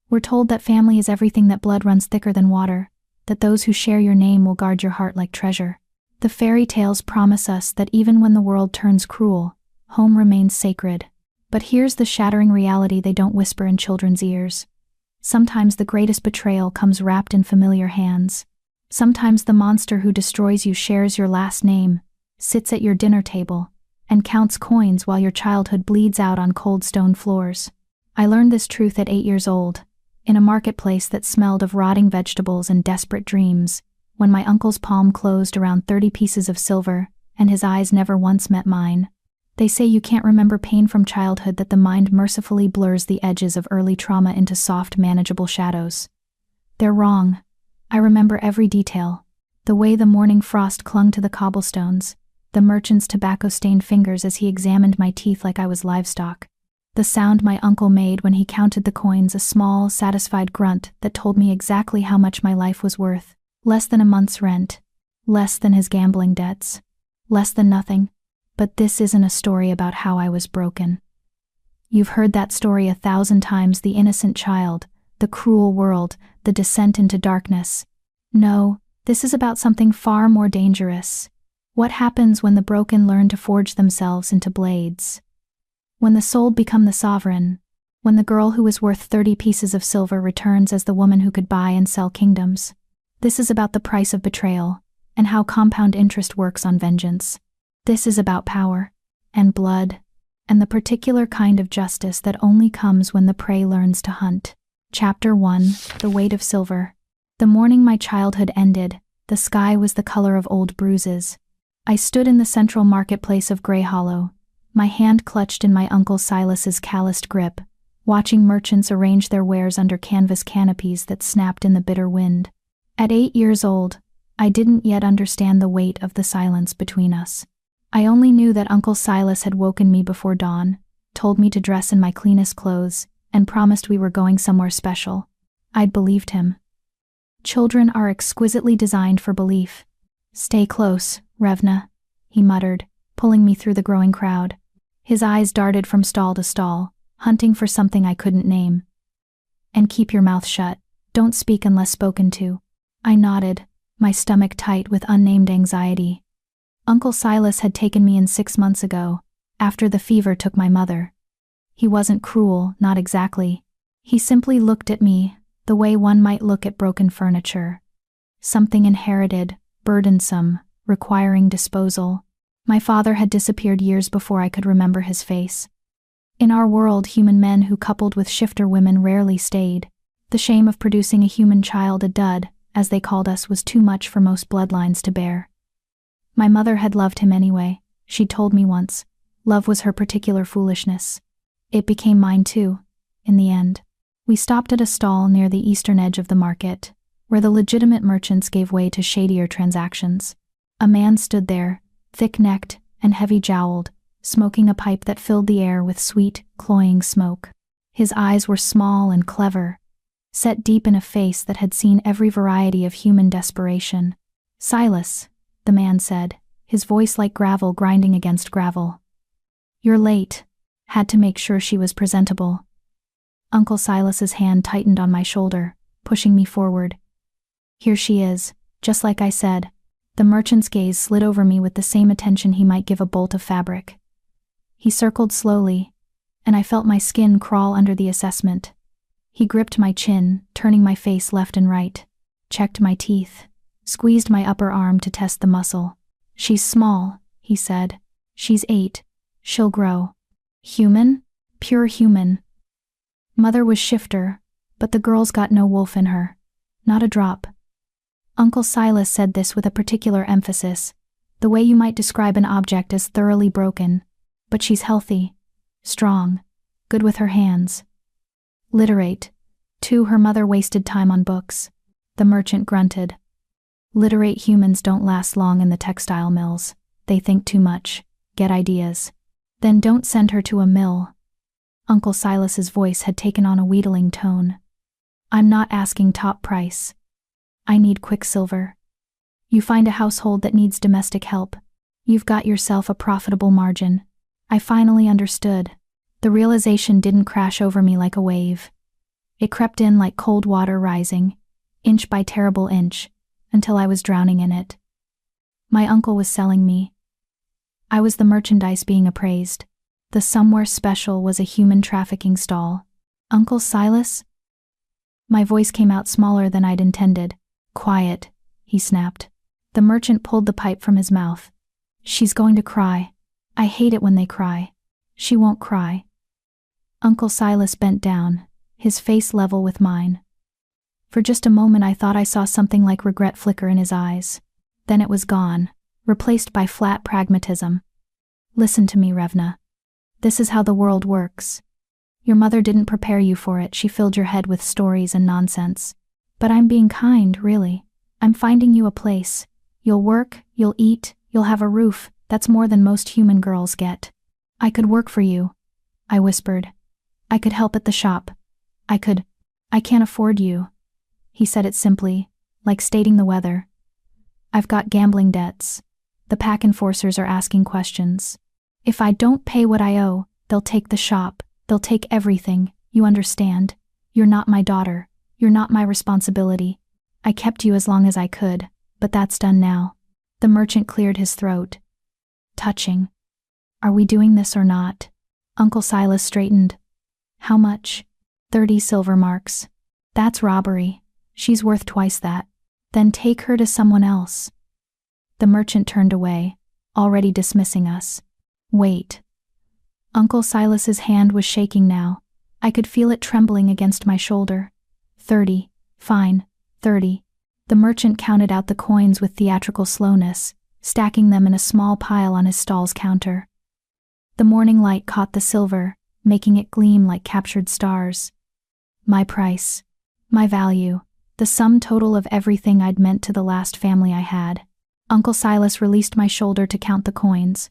We're told that family is everything, that blood runs thicker than water, that those who share your name will guard your heart like treasure. The fairy tales promise us that even when the world turns cruel, home remains sacred. But here's the shattering reality they don't whisper in children's ears. Sometimes the greatest betrayal comes wrapped in familiar hands. Sometimes the monster who destroys you shares your last name, sits at your dinner table, and counts coins while your childhood bleeds out on cold stone floors. I learned this truth at 8 years old, in a marketplace that smelled of rotting vegetables and desperate dreams, when my uncle's palm closed around 30 pieces of silver, and his eyes never once met mine. They say you can't remember pain from childhood, that the mind mercifully blurs the edges of early trauma into soft, manageable shadows. They're wrong. I remember every detail. The way the morning frost clung to the cobblestones, the merchant's tobacco-stained fingers as he examined my teeth like I was livestock. The sound my uncle made when he counted the coins, a small, satisfied grunt that told me exactly how much my life was worth. Less than a month's rent. Less than his gambling debts. Less than nothing. But this isn't a story about how I was broken. You've heard that story 1,000 times, the innocent child, the cruel world, the descent into darkness. No, this is about something far more dangerous. What happens when the broken learn to forge themselves into blades? When the soul become the sovereign, when the girl who was worth 30 pieces of silver returns as the woman who could buy and sell kingdoms. This is about the price of betrayal, and how compound interest works on vengeance. This is about power, and blood, and the particular kind of justice that only comes when the prey learns to hunt. Chapter 1: The Weight of Silver. The morning my childhood ended, the sky was the color of old bruises. I stood in the central marketplace of Grey Hollow, my hand clutched in my Uncle Silas's calloused grip, watching merchants arrange their wares under canvas canopies that snapped in the bitter wind. At 8 years old, I didn't yet understand the weight of the silence between us. I only knew that Uncle Silas had woken me before dawn, told me to dress in my cleanest clothes, and promised we were going somewhere special. I'd believed him. Children are exquisitely designed for belief. "Stay close, Revna," he muttered, pulling me through the growing crowd. His eyes darted from stall to stall, hunting for something I couldn't name. "And keep your mouth shut. Don't speak unless spoken to." I nodded, my stomach tight with unnamed anxiety. Uncle Silas had taken me in 6 months ago, after the fever took my mother. He wasn't cruel, not exactly. He simply looked at me, the way one might look at broken furniture. Something inherited, burdensome, requiring disposal. My father had disappeared years before I could remember his face. In our world, human men who coupled with shifter women rarely stayed. The shame of producing a human child, a dud, as they called us, was too much for most bloodlines to bear. My mother had loved him anyway, she'd told me once. Love was her particular foolishness. It became mine too, in the end. We stopped at a stall near the eastern edge of the market, where the legitimate merchants gave way to shadier transactions. A man stood there, thick-necked and heavy-jowled, smoking a pipe that filled the air with sweet, cloying smoke. His eyes were small and clever, set deep in a face that had seen every variety of human desperation. "Silas," the man said, his voice like gravel grinding against gravel. "You're late." Had to make sure she was presentable. Uncle Silas's hand tightened on my shoulder, pushing me forward. "Here she is, just like I said." The merchant's gaze slid over me with the same attention he might give a bolt of fabric. He circled slowly, and I felt my skin crawl under the assessment. He gripped my chin, turning my face left and right, checked my teeth, squeezed my upper arm to test the muscle. "She's small," he said. "She's 8. She'll grow." Human? Pure human. Mother was shifter, but the girl's got no wolf in her. Not a drop. Uncle Silas said this with a particular emphasis, the way you might describe an object as thoroughly broken. But she's healthy, strong, good with her hands. Literate. Too, her mother wasted time on books. The merchant grunted. Literate humans don't last long in the textile mills. They think too much, get ideas. Then don't send her to a mill. Uncle Silas's voice had taken on a wheedling tone. "I'm not asking top price. I need quicksilver. You find a household that needs domestic help. You've got yourself a profitable margin." I finally understood. The realization didn't crash over me like a wave. It crept in like cold water rising, inch by terrible inch, until I was drowning in it. My uncle was selling me. I was the merchandise being appraised. The somewhere special was a human trafficking stall. Uncle Silas? My voice came out smaller than I'd intended. Quiet, he snapped. The merchant pulled the pipe from his mouth. She's going to cry. I hate it when they cry. She won't cry. Uncle Silas bent down, his face level with mine. For just a moment I thought I saw something like regret flicker in his eyes. Then it was gone, replaced by flat pragmatism. Listen to me, Revna. This is how the world works. Your mother didn't prepare you for it, she filled your head with stories and nonsense. But I'm being kind, really. I'm finding you a place. You'll work, you'll eat, you'll have a roof. That's more than most human girls get. I could work for you, I whispered. I could help at the shop. I can't afford you. He said it simply, like stating the weather. I've got gambling debts. The pack enforcers are asking questions. If I don't pay what I owe, they'll take the shop, they'll take everything, you understand? You're not my daughter. You're not my responsibility. I kept you as long as I could, but that's done now. The merchant cleared his throat. Touching. Are we doing this or not? Uncle Silas straightened. How much? 30 silver marks. That's robbery. She's worth twice that. Then take her to someone else. The merchant turned away, already dismissing us. Wait. Uncle Silas's hand was shaking now. I could feel it trembling against my shoulder. 30. Fine. 30. The merchant counted out the coins with theatrical slowness, stacking them in a small pile on his stall's counter. The morning light caught the silver, making it gleam like captured stars. My price. My value. The sum total of everything I'd meant to the last family I had. Uncle Silas released my shoulder to count the coins.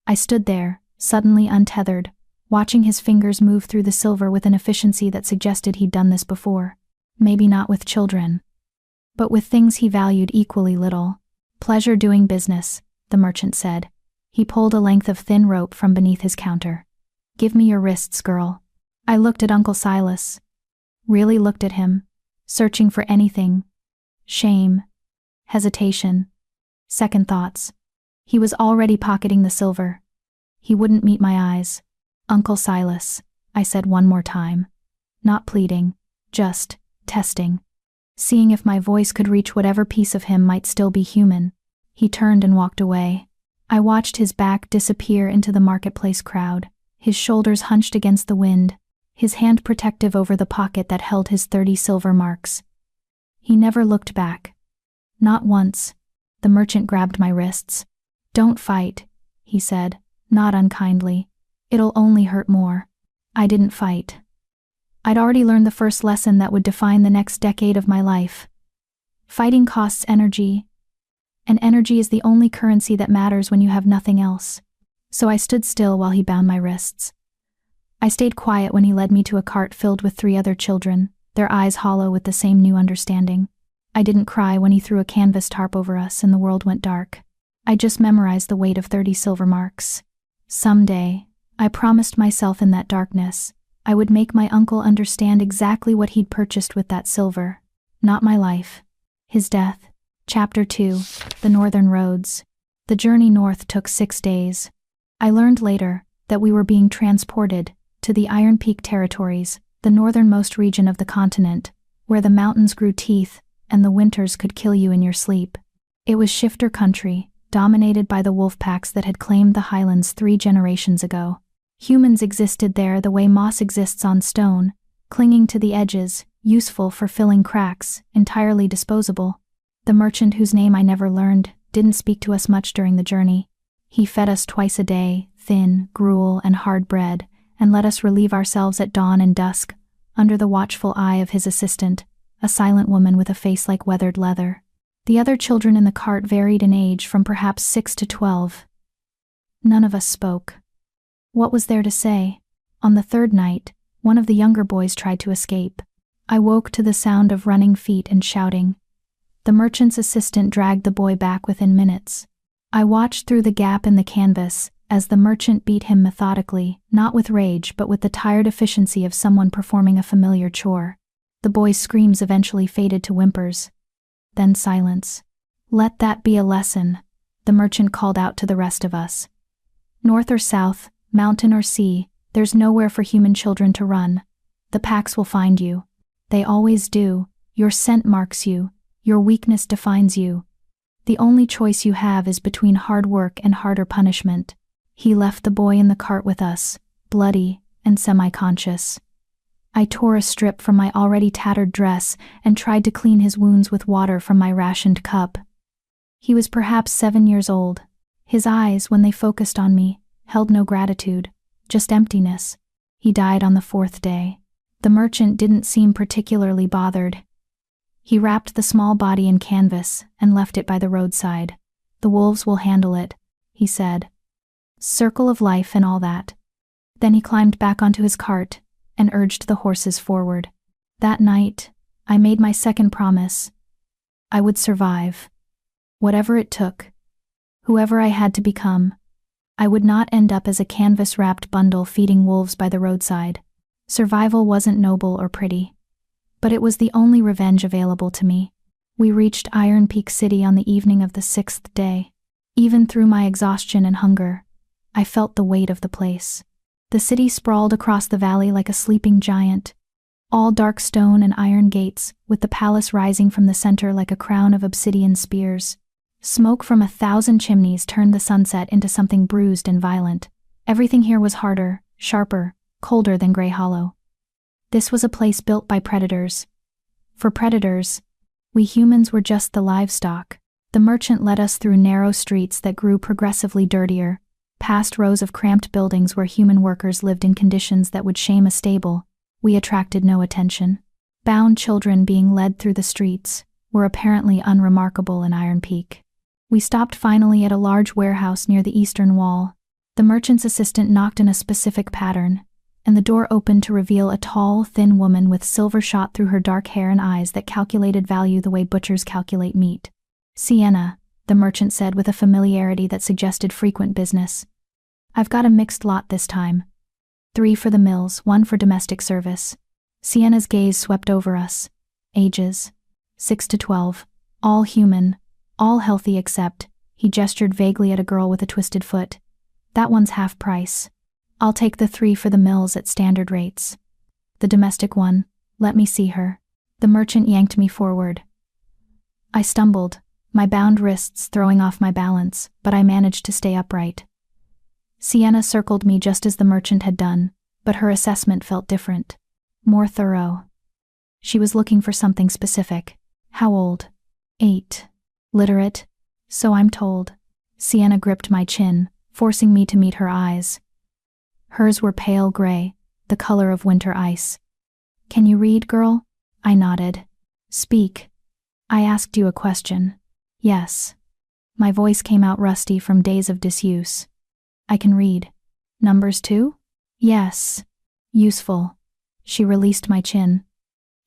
I stood there, suddenly untethered, watching his fingers move through the silver with an efficiency that suggested he'd done this before. Maybe not with children, but with things he valued equally little. Pleasure doing business, the merchant said. He pulled a length of thin rope from beneath his counter. Give me your wrists, girl. I looked at Uncle Silas. Really looked at him, searching for anything. Shame. Hesitation. Second thoughts. He was already pocketing the silver. He wouldn't meet my eyes. Uncle Silas, I said one more time. Not pleading, just testing. Seeing if my voice could reach whatever piece of him might still be human. He turned and walked away. I watched his back disappear into the marketplace crowd, his shoulders hunched against the wind, his hand protective over the pocket that held his 30 silver marks. He never looked back. Not once. The merchant grabbed my wrists. Don't fight, he said, not unkindly. It'll only hurt more. I didn't fight. I'd already learned the first lesson that would define the next decade of my life. Fighting costs energy, and energy is the only currency that matters when you have nothing else. So I stood still while he bound my wrists. I stayed quiet when he led me to a cart filled with 3 other children, their eyes hollow with the same new understanding. I didn't cry when he threw a canvas tarp over us and the world went dark. I just memorized the weight of 30 silver marks. Someday, I promised myself in that darkness, I would make my uncle understand exactly what he'd purchased with that silver. Not my life. His death. Chapter 2. The Northern Roads. The journey north took 6 days. I learned later that we were being transported to the Iron Peak territories, the northernmost region of the continent, where the mountains grew teeth and the winters could kill you in your sleep. It was shifter country, dominated by the wolf packs that had claimed the highlands 3 generations ago. Humans existed there the way moss exists on stone, clinging to the edges, useful for filling cracks, entirely disposable. The merchant, whose name I never learned, didn't speak to us much during the journey. He fed us twice a day, thin, gruel, and hard bread, and let us relieve ourselves at dawn and dusk, under the watchful eye of his assistant, a silent woman with a face like weathered leather. The other children in the cart varied in age from perhaps 6 to 12. None of us spoke. What was there to say? On the 3rd night, one of the younger boys tried to escape. I woke to the sound of running feet and shouting. The merchant's assistant dragged the boy back within minutes. I watched through the gap in the canvas as the merchant beat him methodically, not with rage but with the tired efficiency of someone performing a familiar chore. The boy's screams eventually faded to whimpers. Then silence. "Let that be a lesson," the merchant called out to the rest of us. "North or south, mountain or sea, there's nowhere for human children to run. The packs will find you. They always do. Your scent marks you. Your weakness defines you. The only choice you have is between hard work and harder punishment." He left the boy in the cart with us, bloody and semi-conscious. I tore a strip from my already tattered dress and tried to clean his wounds with water from my rationed cup. He was perhaps 7 years old. His eyes, when they focused on me, held no gratitude, just emptiness. He died on the 4th day. The merchant didn't seem particularly bothered. He wrapped the small body in canvas and left it by the roadside. "The wolves will handle it," he said. Circle of life and all that. Then he climbed back onto his cart and urged the horses forward. That night, I made my second promise. I would survive. Whatever it took. Whoever I had to become. I would not end up as a canvas-wrapped bundle feeding wolves by the roadside. Survival wasn't noble or pretty. But it was the only revenge available to me. We reached Iron Peak City on the evening of the 6th day. Even through my exhaustion and hunger, I felt the weight of the place. The city sprawled across the valley like a sleeping giant. All dark stone and iron gates, with the palace rising from the center like a crown of obsidian spears. Smoke from 1,000 chimneys turned the sunset into something bruised and violent. Everything here was harder, sharper, colder than Grey Hollow. This was a place built by predators. For predators, we humans were just the livestock. The merchant led us through narrow streets that grew progressively dirtier, past rows of cramped buildings where human workers lived in conditions that would shame a stable. We attracted no attention. Bound children being led through the streets were apparently unremarkable in Iron Peak. We stopped finally at a large warehouse near the eastern wall. The merchant's assistant knocked in a specific pattern, and the door opened to reveal a tall, thin woman with silver shot through her dark hair and eyes that calculated value the way butchers calculate meat. "Sienna," the merchant said with a familiarity that suggested frequent business. "I've got a mixed lot this time. 3 for the mills, 1 for domestic service." Sienna's gaze swept over us. Ages 6 to 12, all human, all healthy except, he gestured vaguely at a girl with a twisted foot. "That one's half price. I'll take the 3 for the mills at standard rates. The domestic one, let me see her." The merchant yanked me forward. I stumbled, my bound wrists throwing off my balance, but I managed to stay upright. Sienna circled me just as the merchant had done, but her assessment felt different. More thorough. She was looking for something specific. "How old?" 8. "Literate?" "So I'm told." Sienna gripped my chin, forcing me to meet her eyes. Hers were pale gray, the color of winter ice. "Can you read, girl?" I nodded. "Speak. I asked you a question." "Yes." My voice came out rusty from days of disuse. "I can read. Numbers too?" "Yes." "Useful." She released my chin.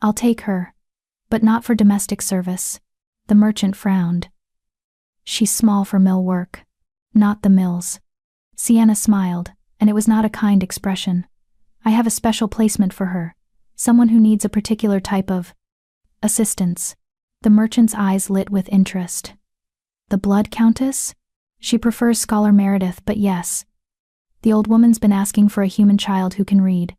"I'll take her. But not for domestic service." The merchant frowned. "She's small for mill work." "Not the mills." Sienna smiled, and it was not a kind expression. "I have a special placement for her. Someone who needs a particular type of assistance." The merchant's eyes lit with interest. "The Blood Countess?" "She prefers Scholar Meredith, but yes. The old woman's been asking for a human child who can read.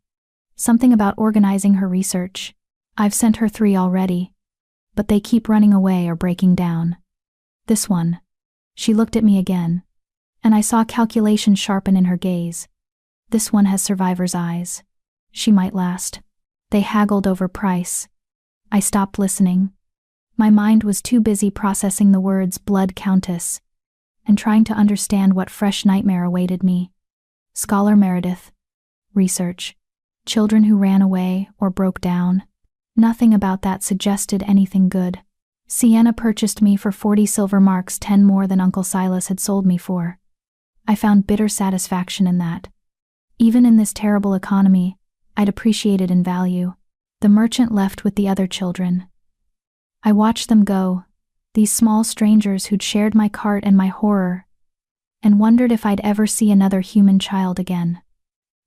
Something about organizing her research. I've sent her 3 already, but they keep running away or breaking down. This one." She looked at me again, and I saw calculation sharpen in her gaze. "This one has survivor's eyes. She might last." They haggled over price. I stopped listening. My mind was too busy processing the words Blood Countess and trying to understand what fresh nightmare awaited me. Scholar Meredith. Research. Children who ran away or broke down. Nothing about that suggested anything good. Sienna purchased me for 40 silver marks, 10 more than Uncle Silas had sold me for. I found bitter satisfaction in that. Even in this terrible economy, I'd appreciate it in value. The merchant left with the other children. I watched them go, these small strangers who'd shared my cart and my horror, and wondered if I'd ever see another human child again.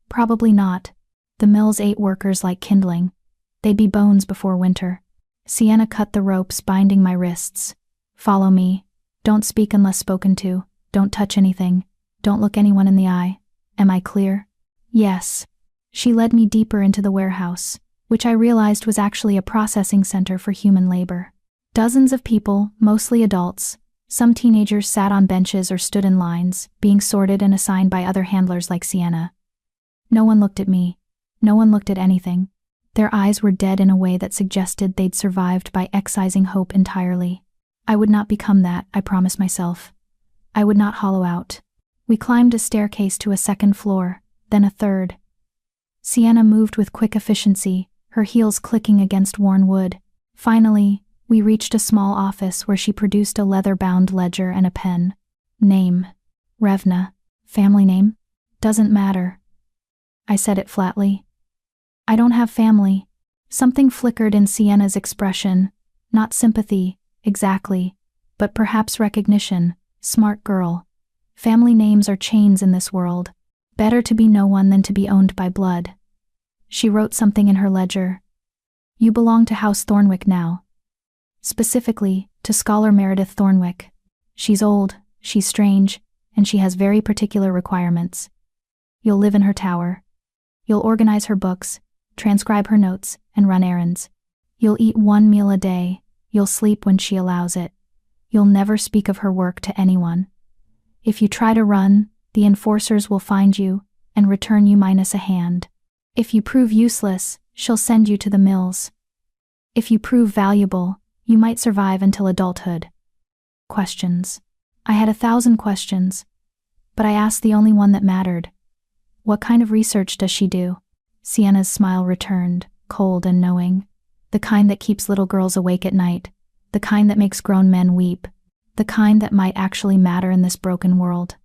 Probably not. The mills ate workers like kindling. They'd be bones before winter. Sienna cut the ropes binding my wrists. Follow me. Don't speak unless spoken to. Don't touch anything. Don't look anyone in the eye. Am I clear? Yes. She led me deeper into the warehouse, which I realized was actually a processing center for human labor. Dozens of people, mostly adults. Some teenagers sat on benches or stood in lines, being sorted and assigned by other handlers like Sienna. No one looked at me. No one looked at anything. Their eyes were dead in a way that suggested they'd survived by excising hope entirely. I would not become that, I promised myself. I would not hollow out. We climbed a staircase to a second floor, then a third. Sienna moved with quick efficiency, her heels clicking against worn wood. Finally, we reached a small office where she produced a leather-bound ledger and a pen. Name. Revna. Family name? Doesn't matter. I said it flatly. I don't have family. Something flickered in Sienna's expression. Not sympathy, exactly, but perhaps recognition. Smart girl. Family names are chains in this world. Better to be no one than to be owned by blood. She wrote something in her ledger. You belong to House Thornwick now. Specifically, to Scholar Meredith Thornwick. She's old, she's strange, and she has very particular requirements. You'll live in her tower. You'll organize her books, transcribe her notes, and run errands. You'll eat one meal a day. You'll sleep when she allows it. You'll never speak of her work to anyone. If you try to run, the enforcers will find you and return you minus a hand. If you prove useless, she'll send you to the mills. If you prove valuable, you might survive until adulthood. Questions. I had 1,000 questions, but I asked the only one that mattered. What kind of research does she do? Sienna's smile returned, cold and knowing. The kind that keeps little girls awake at night. The kind that makes grown men weep. The kind that might actually matter in this broken world.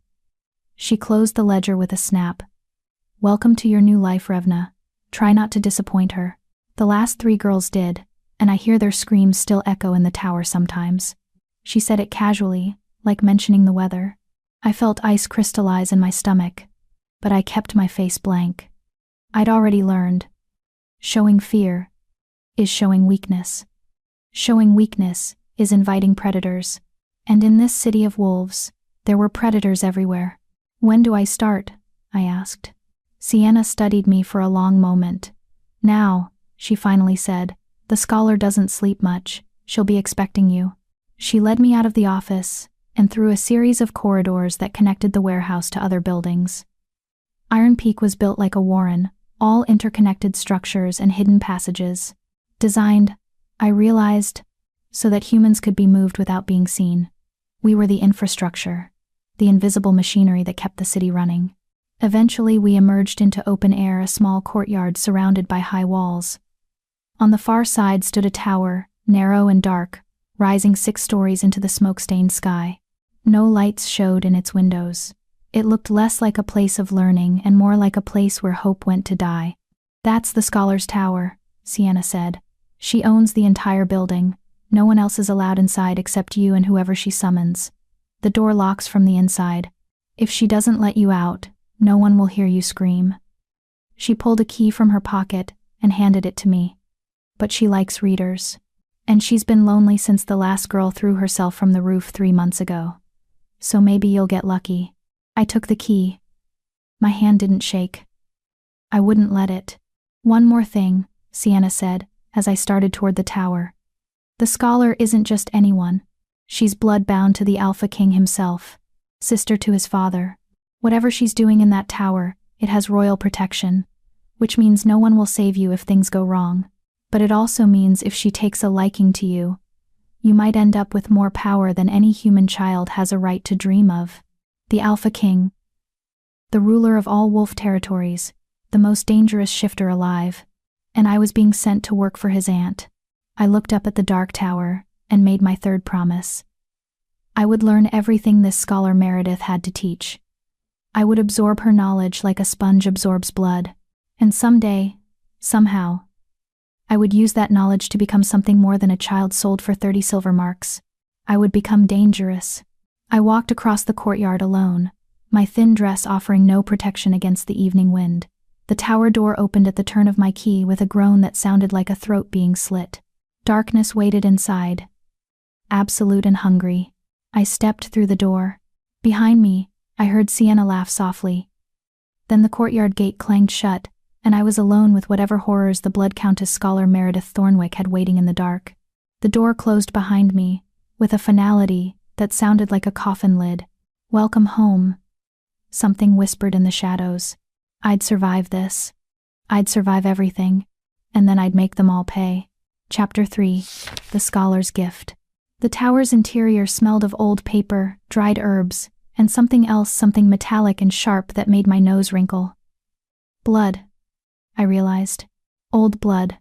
She closed the ledger with a snap. Welcome to your new life, Revna. Try not to disappoint her. The last 3 girls did, and I hear their screams still echo in the tower sometimes. She said it casually, like mentioning the weather. I felt ice crystallize in my stomach, but I kept my face blank. I'd already learned. Showing fear is showing weakness. Showing weakness is inviting predators. And in this city of wolves, there were predators everywhere. When do I start? I asked. Sienna studied me for a long moment. Now, she finally said, the scholar doesn't sleep much. She'll be expecting you. She led me out of the office and through a series of corridors that connected the warehouse to other buildings. Iron Peak was built like a warren, all interconnected structures and hidden passages. Designed, I realized, so that humans could be moved without being seen. We were the infrastructure, the invisible machinery that kept the city running. Eventually we emerged into open air, a small courtyard surrounded by high walls. On the far side stood a tower, narrow and dark, rising 6 stories into the smoke-stained sky. No lights showed in its windows. It looked less like a place of learning and more like a place where hope went to die. That's the Scholar's Tower, Sienna said. She owns the entire building. No one else is allowed inside except you and whoever she summons. The door locks from the inside. If she doesn't let you out, no one will hear you scream. She pulled a key from her pocket and handed it to me. But she likes readers. And she's been lonely since the last girl threw herself from the roof 3 months ago. So maybe you'll get lucky. I took the key. My hand didn't shake. I wouldn't let it. One more thing, Sienna said, as I started toward the tower. The scholar isn't just anyone. She's blood-bound to the Alpha King himself, sister to his father. Whatever she's doing in that tower, it has royal protection, which means no one will save you if things go wrong. But it also means if she takes a liking to you, you might end up with more power than any human child has a right to dream of. The Alpha King, the ruler of all wolf territories, the most dangerous shifter alive, and I was being sent to work for his aunt. I looked up at the dark tower and made my 3rd promise. I would learn everything this scholar Meredith had to teach. I would absorb her knowledge like a sponge absorbs blood, and someday, somehow, I would use that knowledge to become something more than a child sold for 30 silver marks. I would become dangerous. I walked across the courtyard alone, my thin dress offering no protection against the evening wind. The tower door opened at the turn of my key with a groan that sounded like a throat being slit. Darkness waited inside, absolute and hungry. I stepped through the door. Behind me, I heard Sienna laugh softly. Then the courtyard gate clanged shut, and I was alone with whatever horrors the Blood Countess Scholar Meredith Thornwick had waiting in the dark. The door closed behind me, with a finality that sounded like a coffin lid. "Welcome home," something whispered in the shadows. I'd survive this. I'd survive everything, and then I'd make them all pay. Chapter 3: The Scholar's Gift. The tower's interior smelled of old paper, dried herbs, and something else, something metallic and sharp that made my nose wrinkle. Blood, I realized. Old blood,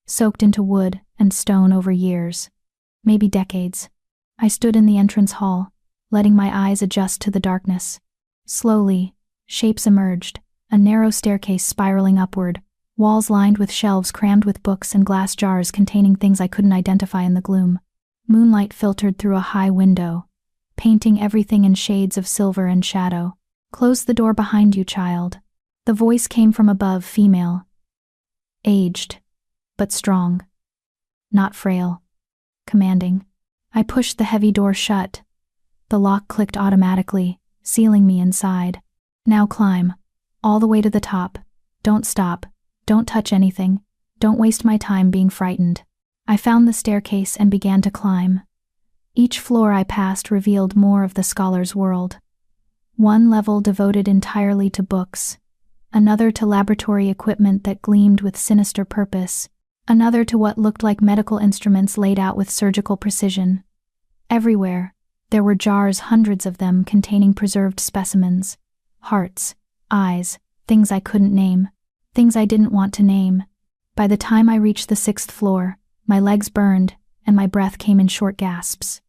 soaked into wood and stone over years. Maybe decades. I stood in the entrance hall, letting my eyes adjust to the darkness. Slowly, shapes emerged, a narrow staircase spiraling upward, walls lined with shelves crammed with books and glass jars containing things I couldn't identify in the gloom. Moonlight filtered through a high window, painting everything in shades of silver and shadow. "Close the door behind you, child." The voice came from above, female. Aged, but strong. Not frail. Commanding. I pushed the heavy door shut. The lock clicked automatically, sealing me inside. "Now climb. All the way to the top. Don't stop. Don't touch anything. Don't waste my time being frightened." I found the staircase and began to climb. Each floor I passed revealed more of the scholar's world. One level devoted entirely to books, another to laboratory equipment that gleamed with sinister purpose, another to what looked like medical instruments laid out with surgical precision. Everywhere, there were jars, hundreds of them, containing preserved specimens. Hearts, eyes, things I couldn't name, things I didn't want to name. By the time I reached the 6th floor, my legs burned, and my breath came in short gasps.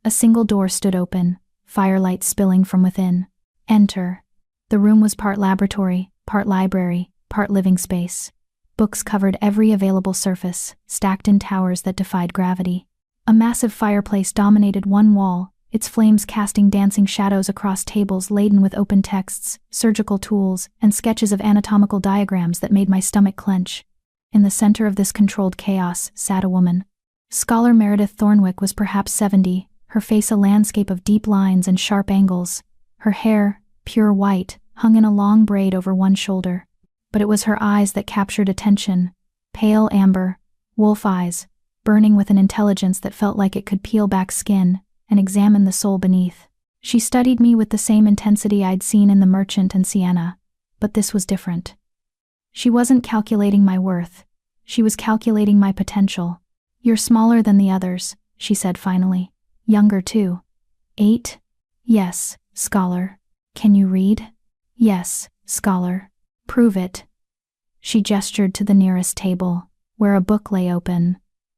A single door stood open, firelight spilling from within. Enter. The room was part laboratory, part library, part living space. Books covered every available surface, stacked in towers that defied gravity. A massive fireplace dominated one wall, its flames casting dancing shadows across tables laden with open texts, surgical tools, and sketches of anatomical diagrams that made my stomach clench. In the center of this controlled chaos sat a woman. Scholar Meredith Thornwick was perhaps 70, her face a landscape of deep lines and sharp angles. Her hair, pure white, hung in a long braid over one shoulder. But it was her eyes that captured attention. Pale amber, wolf eyes, burning with an intelligence that felt like it could peel back skin and examine the soul beneath. She studied me with the same intensity I'd seen in The Merchant and Sienna, but this was different. She wasn't calculating my worth. She was calculating my potential. "You're smaller than the others," she said finally. "Younger too." 8? "Yes, scholar." "Can you read?" "Yes, scholar." "Prove it." She gestured to the nearest table, where a book lay open.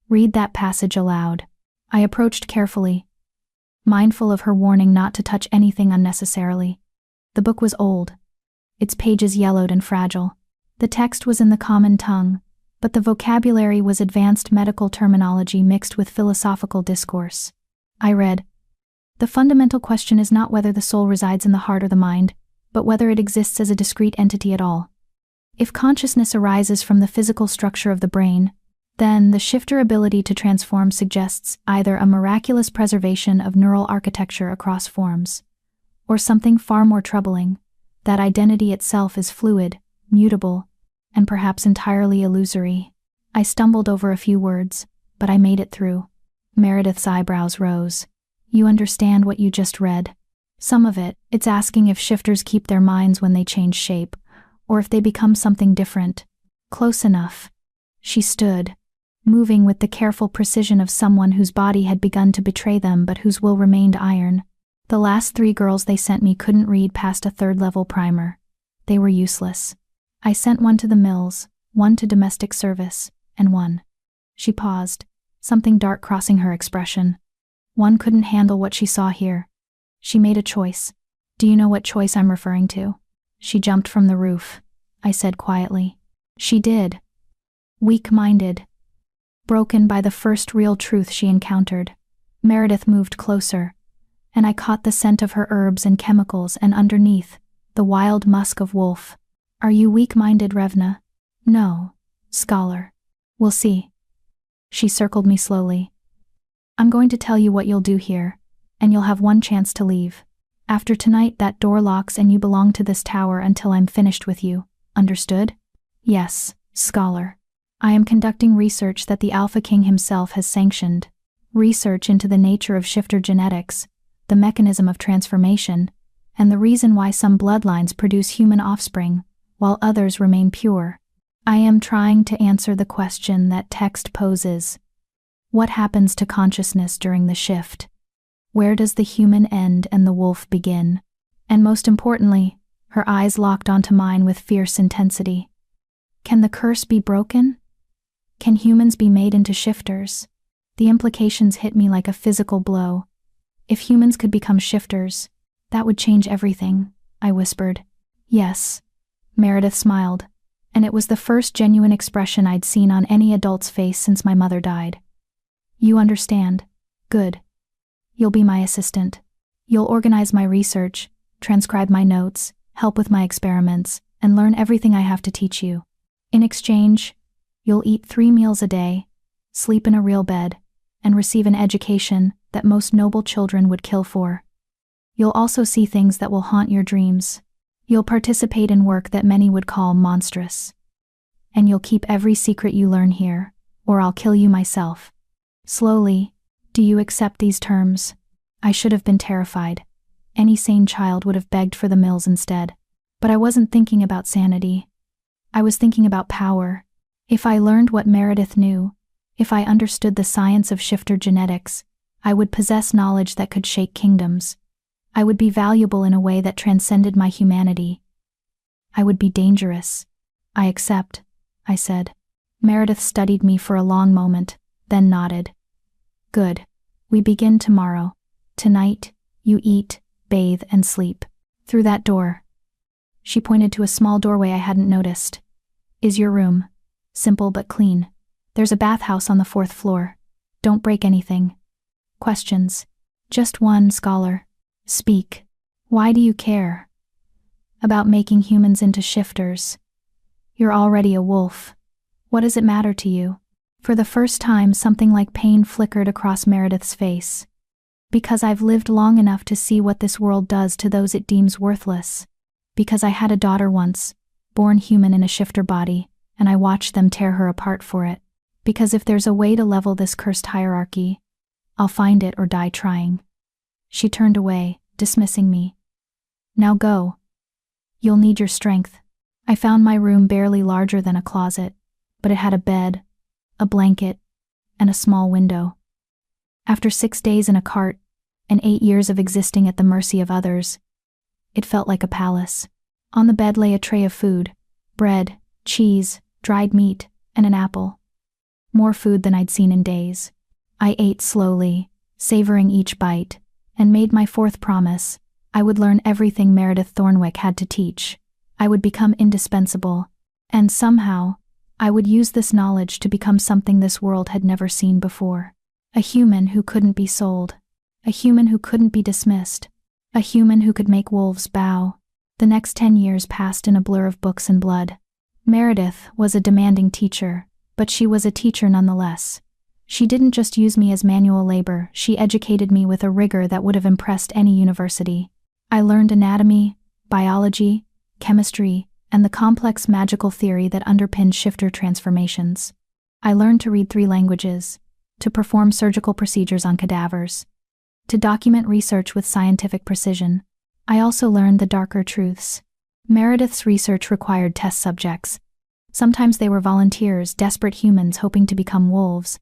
"Read that passage aloud." I approached carefully, mindful of her warning not to touch anything unnecessarily. The book was old, its pages yellowed and fragile. The text was in the common tongue, but the vocabulary was advanced medical terminology mixed with philosophical discourse. I read, "The fundamental question is not whether the soul resides in the heart or the mind, but whether it exists as a discrete entity at all. If consciousness arises from the physical structure of the brain, then the shifter ability to transform suggests either a miraculous preservation of neural architecture across forms, or something far more troubling, that identity itself is fluid, mutable, and perhaps entirely illusory." I stumbled over a few words, but I made it through. Meredith's eyebrows rose. "You understand what you just read?" "Some of it. It's asking if shifters keep their minds when they change shape, or if they become something different." "Close enough." She stood, moving with the careful precision of someone whose body had begun to betray them but whose will remained iron. "The last 3 girls they sent me couldn't read past a 3rd-level primer. They were useless. I sent one to the mills, one to domestic service, and one." She paused, something dark crossing her expression. "One couldn't handle what she saw here. She made a choice. Do you know what choice I'm referring to?" "She jumped from the roof," I said quietly. "She did." Weak-minded. Broken by the first real truth she encountered. Meredith moved closer, and I caught the scent of her herbs and chemicals, and underneath, the wild musk of wolf. Are you weak-minded, Revna? No, scholar. We'll see. She circled me slowly. I'm going to tell you what you'll do here, and you'll have one chance to leave. After tonight, that door locks and you belong to this tower until I'm finished with you. Understood? Yes, scholar. I am conducting research that the Alpha King himself has sanctioned. Research into the nature of shifter genetics, the mechanism of transformation, and the reason why some bloodlines produce human offspring, while others remain pure. I am trying to answer the question that text poses. What happens to consciousness during the shift? Where does the human end and the wolf begin? And most importantly, her eyes locked onto mine with fierce intensity. Can the curse be broken? Can humans be made into shifters? The implications hit me like a physical blow. If humans could become shifters, that would change everything, I whispered. Yes. Meredith smiled, and it was the first genuine expression I'd seen on any adult's face since my mother died. You understand. Good. You'll be my assistant. You'll organize my research, transcribe my notes, help with my experiments, and learn everything I have to teach you. In exchange, you'll eat 3 meals a day, sleep in a real bed, and receive an education that most noble children would kill for. You'll also see things that will haunt your dreams. You'll participate in work that many would call monstrous. And you'll keep every secret you learn here, or I'll kill you myself. Slowly, do you accept these terms? I should have been terrified. Any sane child would have begged for the mills instead. But I wasn't thinking about sanity. I was thinking about power. If I learned what Meredith knew, if I understood the science of shifter genetics, I would possess knowledge that could shake kingdoms. I would be valuable in a way that transcended my humanity. I would be dangerous. I accept, I said. Meredith studied me for a long moment, then nodded. Good. We begin tomorrow. Tonight, you eat, bathe, and sleep. Through that door. She pointed to a small doorway I hadn't noticed. Is your room. Simple but clean. There's a bathhouse on the 4th floor. Don't break anything. Questions. Just one, scholar. Speak. Why do you care? About making humans into shifters. You're already a wolf. What does it matter to you? For the first time, something like pain flickered across Meredith's face. Because I've lived long enough to see what this world does to those it deems worthless. Because I had a daughter once, born human in a shifter body, and I watched them tear her apart for it. Because if there's a way to level this cursed hierarchy, I'll find it or die trying. She turned away, dismissing me. Now go. You'll need your strength. I found my room barely larger than a closet, but it had a bed, a blanket, and a small window. After 6 days in a cart, and 8 years of existing at the mercy of others, it felt like a palace. On the bed lay a tray of food, bread, cheese, dried meat, and an apple. More food than I'd seen in days. I ate slowly, savoring each bite, and made my 4th promise. I would learn everything Meredith Thornwick had to teach. I would become indispensable, and somehow, I would use this knowledge to become something this world had never seen before. A human who couldn't be sold. A human who couldn't be dismissed. A human who could make wolves bow. The next 10 years passed in a blur of books and blood. Meredith was a demanding teacher, but she was a teacher nonetheless. She didn't just use me as manual labor, she educated me with a rigor that would have impressed any university. I learned anatomy, biology, chemistry, and the complex magical theory that underpinned shifter transformations. I learned to read 3 languages, to perform surgical procedures on cadavers, to document research with scientific precision. I also learned the darker truths. Meredith's research required test subjects. Sometimes they were volunteers, desperate humans hoping to become wolves.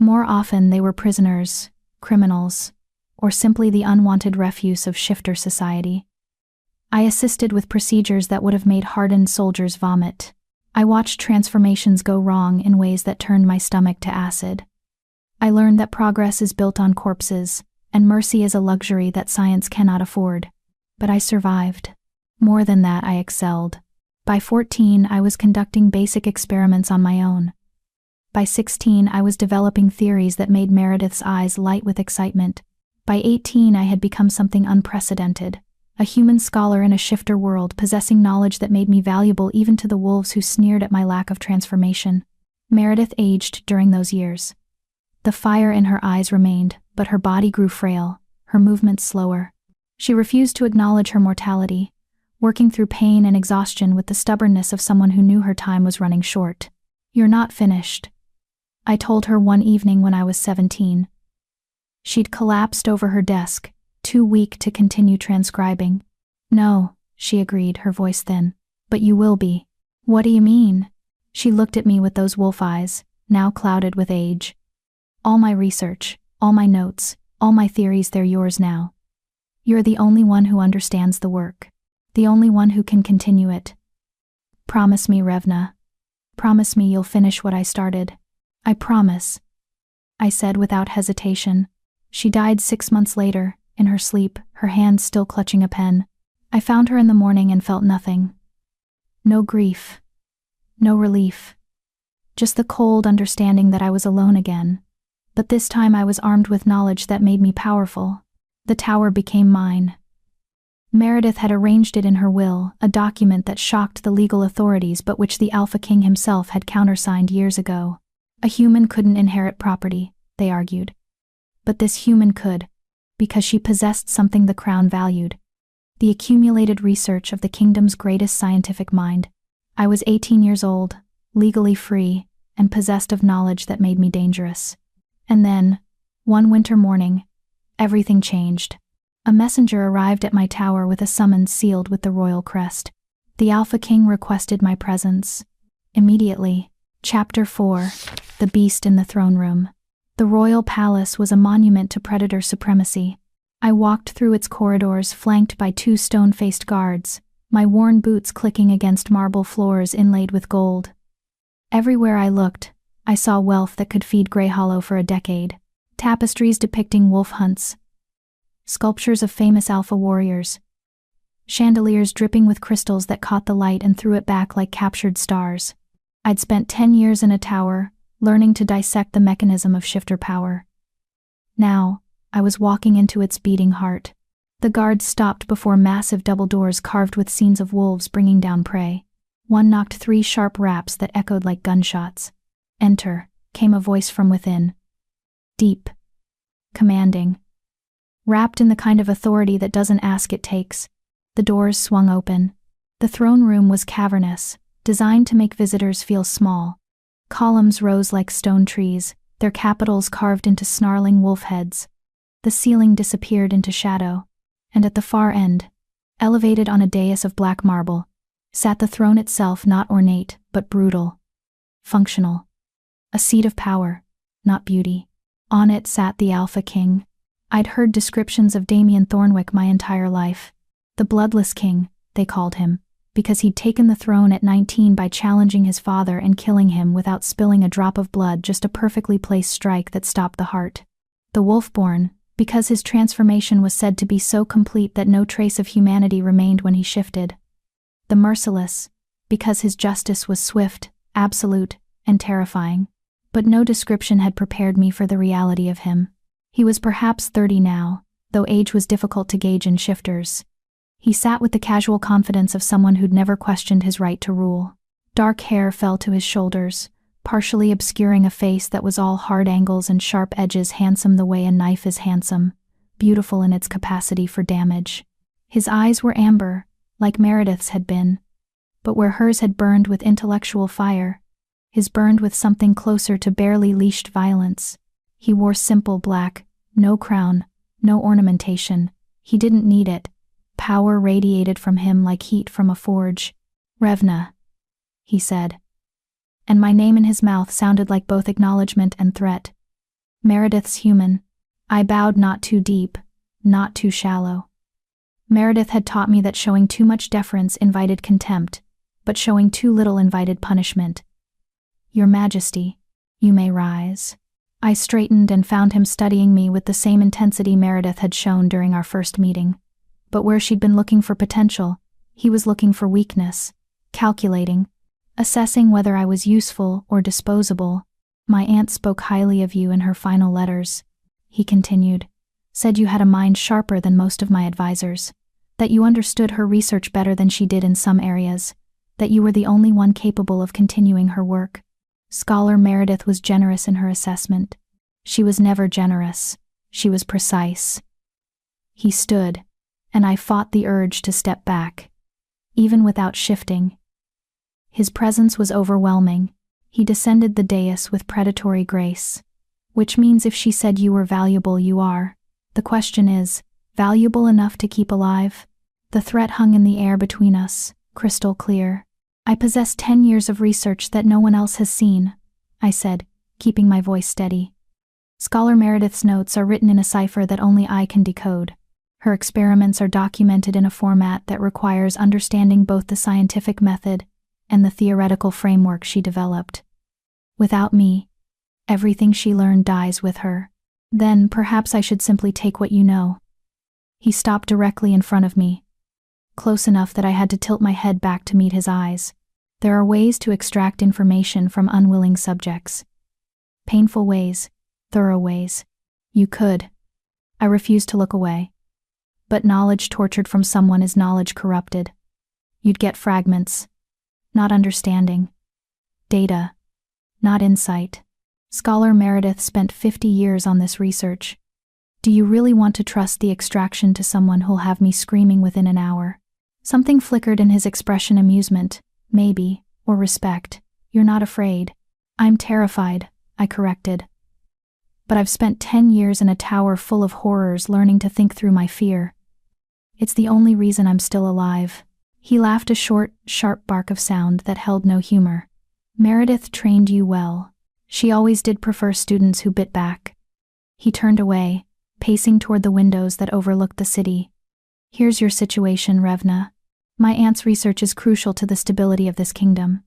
More often they were prisoners, criminals, or simply the unwanted refuse of shifter society. I assisted with procedures that would have made hardened soldiers vomit. I watched transformations go wrong in ways that turned my stomach to acid. I learned that progress is built on corpses, and mercy is a luxury that science cannot afford. But I survived. More than that, I excelled. By 14, I was conducting basic experiments on my own. By 16, I was developing theories that made Meredith's eyes light with excitement. By 18, I had become something unprecedented, a human scholar in a shifter world, possessing knowledge that made me valuable even to the wolves who sneered at my lack of transformation. Meredith aged during those years. The fire in her eyes remained, but her body grew frail, her movements slower. She refused to acknowledge her mortality, working through pain and exhaustion with the stubbornness of someone who knew her time was running short. "You're not finished," I told her one evening when I was 17. She'd collapsed over her desk, too weak to continue transcribing. "No," she agreed, her voice thin. "But you will be." "What do you mean?" She looked at me with those wolf eyes, now clouded with age. "All my research, all my notes, all my theories, they're yours now. You're the only one who understands the work. The only one who can continue it. Promise me, Revna. Promise me you'll finish what I started." "I promise," I said without hesitation. She died 6 months later, in her sleep, her hand still clutching a pen. I found her in the morning and felt nothing. No grief. No relief. Just the cold understanding that I was alone again. But this time I was armed with knowledge that made me powerful. The tower became mine. Meredith had arranged it in her will, a document that shocked the legal authorities but which the Alpha King himself had countersigned years ago. A human couldn't inherit property, they argued. But this human could, because she possessed something the crown valued: the accumulated research of the kingdom's greatest scientific mind. I was 18 years old, legally free, and possessed of knowledge that made me dangerous. And then, one winter morning, everything changed. A messenger arrived at my tower with a summons sealed with the royal crest. The Alpha King requested my presence. Immediately. Chapter 4. The Beast in the Throne Room. The royal palace was a monument to predator supremacy. I walked through its corridors flanked by 2 stone-faced guards, my worn boots clicking against marble floors inlaid with gold. Everywhere I looked, I saw wealth that could feed Greyhollow for a decade. Tapestries depicting wolf hunts, sculptures of famous alpha warriors, chandeliers dripping with crystals that caught the light and threw it back like captured stars. I'd spent 10 years in a tower, learning to dissect the mechanism of shifter power. Now, I was walking into its beating heart. The guards stopped before massive double doors carved with scenes of wolves bringing down prey. One knocked 3 sharp raps that echoed like gunshots. "Enter," came a voice from within. Deep. Commanding. Wrapped in the kind of authority that doesn't ask, it takes. The doors swung open. The throne room was cavernous, designed to make visitors feel small. Columns rose like stone trees, their capitals carved into snarling wolf heads. The ceiling disappeared into shadow, and at the far end, elevated on a dais of black marble, sat the throne itself, not ornate, but brutal. Functional. A seat of power, not beauty. On it sat the Alpha King. I'd heard descriptions of Damien Thornwick my entire life. The Bloodless King, they called him, because he'd taken the throne at 19 by challenging his father and killing him without spilling a drop of blood, just a perfectly placed strike that stopped the heart. The Wolfborn, because his transformation was said to be so complete that no trace of humanity remained when he shifted. The Merciless, because his justice was swift, absolute, and terrifying. But no description had prepared me for the reality of him. He was perhaps 30 now, though age was difficult to gauge in shifters. He sat with the casual confidence of someone who'd never questioned his right to rule. Dark hair fell to his shoulders, partially obscuring a face that was all hard angles and sharp edges, handsome the way a knife is handsome, beautiful in its capacity for damage. His eyes were amber, like Meredith's had been, but where hers had burned with intellectual fire, his burned with something closer to barely leashed violence. He wore simple black, no crown, no ornamentation. He didn't need it. Power radiated from him like heat from a forge. "Revna," he said. And my name in his mouth sounded like both acknowledgement and threat. Meredith's human. I bowed, not too deep, not too shallow. Meredith had taught me that showing too much deference invited contempt, but showing too little invited punishment. "Your Majesty, you may rise." I straightened and found him studying me with the same intensity Meredith had shown during our first meeting. But where she'd been looking for potential, he was looking for weakness, calculating, assessing whether I was useful or disposable. "My aunt spoke highly of you in her final letters," he continued. said you had a mind sharper than most of my advisors, that you understood her research better than she did in some areas, that you were the only one capable of continuing her work. Scholar Meredith was generous in her assessment. She was never generous. She was precise. He stood, and I fought the urge to step back, even without shifting. His presence was overwhelming. He descended the dais with predatory grace, which means if she said you were valuable, you are. The question is, valuable enough to keep alive? The threat hung in the air between us, crystal clear. I possess 10 years of research that no one else has seen, I said, keeping my voice steady. Scholar Meredith's notes are written in a cipher that only I can decode. Her experiments are documented in a format that requires understanding both the scientific method and the theoretical framework she developed. Without me, everything she learned dies with her. Then perhaps I should simply take what you know. He stopped directly in front of me, close enough that I had to tilt my head back to meet his eyes. There are ways to extract information from unwilling subjects. Painful ways, thorough ways. You could. I refused to look away. But knowledge tortured from someone is knowledge corrupted. You'd get fragments, not understanding. Data, not insight. Scholar Meredith spent 50 years on this research. Do you really want to trust the extraction to someone who'll have me screaming within an hour? Something flickered in his expression, amusement, maybe, or respect. You're not afraid. I'm terrified, I corrected. But I've spent 10 years in a tower full of horrors learning to think through my fear. It's the only reason I'm still alive. He laughed, a short, sharp bark of sound that held no humor. Meredith trained you well. She always did prefer students who bit back. He turned away, pacing toward the windows that overlooked the city. Here's your situation, Revna. My aunt's research is crucial to the stability of this kingdom.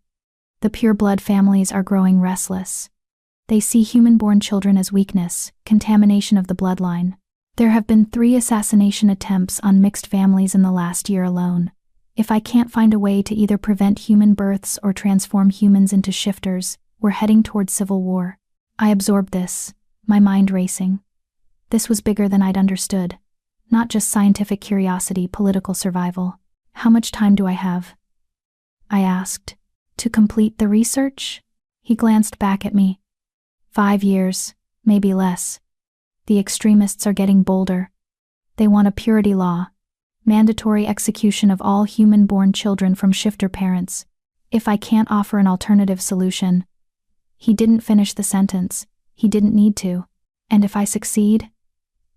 The pure-blood families are growing restless. They see human-born children as weakness, contamination of the bloodline. There have been 3 assassination attempts on mixed families in the last year alone. If I can't find a way to either prevent human births or transform humans into shifters, we're heading toward civil war. I absorbed this, my mind racing. This was bigger than I'd understood. Not just scientific curiosity, political survival. How much time do I have? I asked. To complete the research? He glanced back at me. 5 years, maybe less. The extremists are getting bolder. They want a purity law, mandatory execution of all human-born children from shifter parents. If I can't offer an alternative solution. He didn't finish the sentence. He didn't need to. And if I succeed?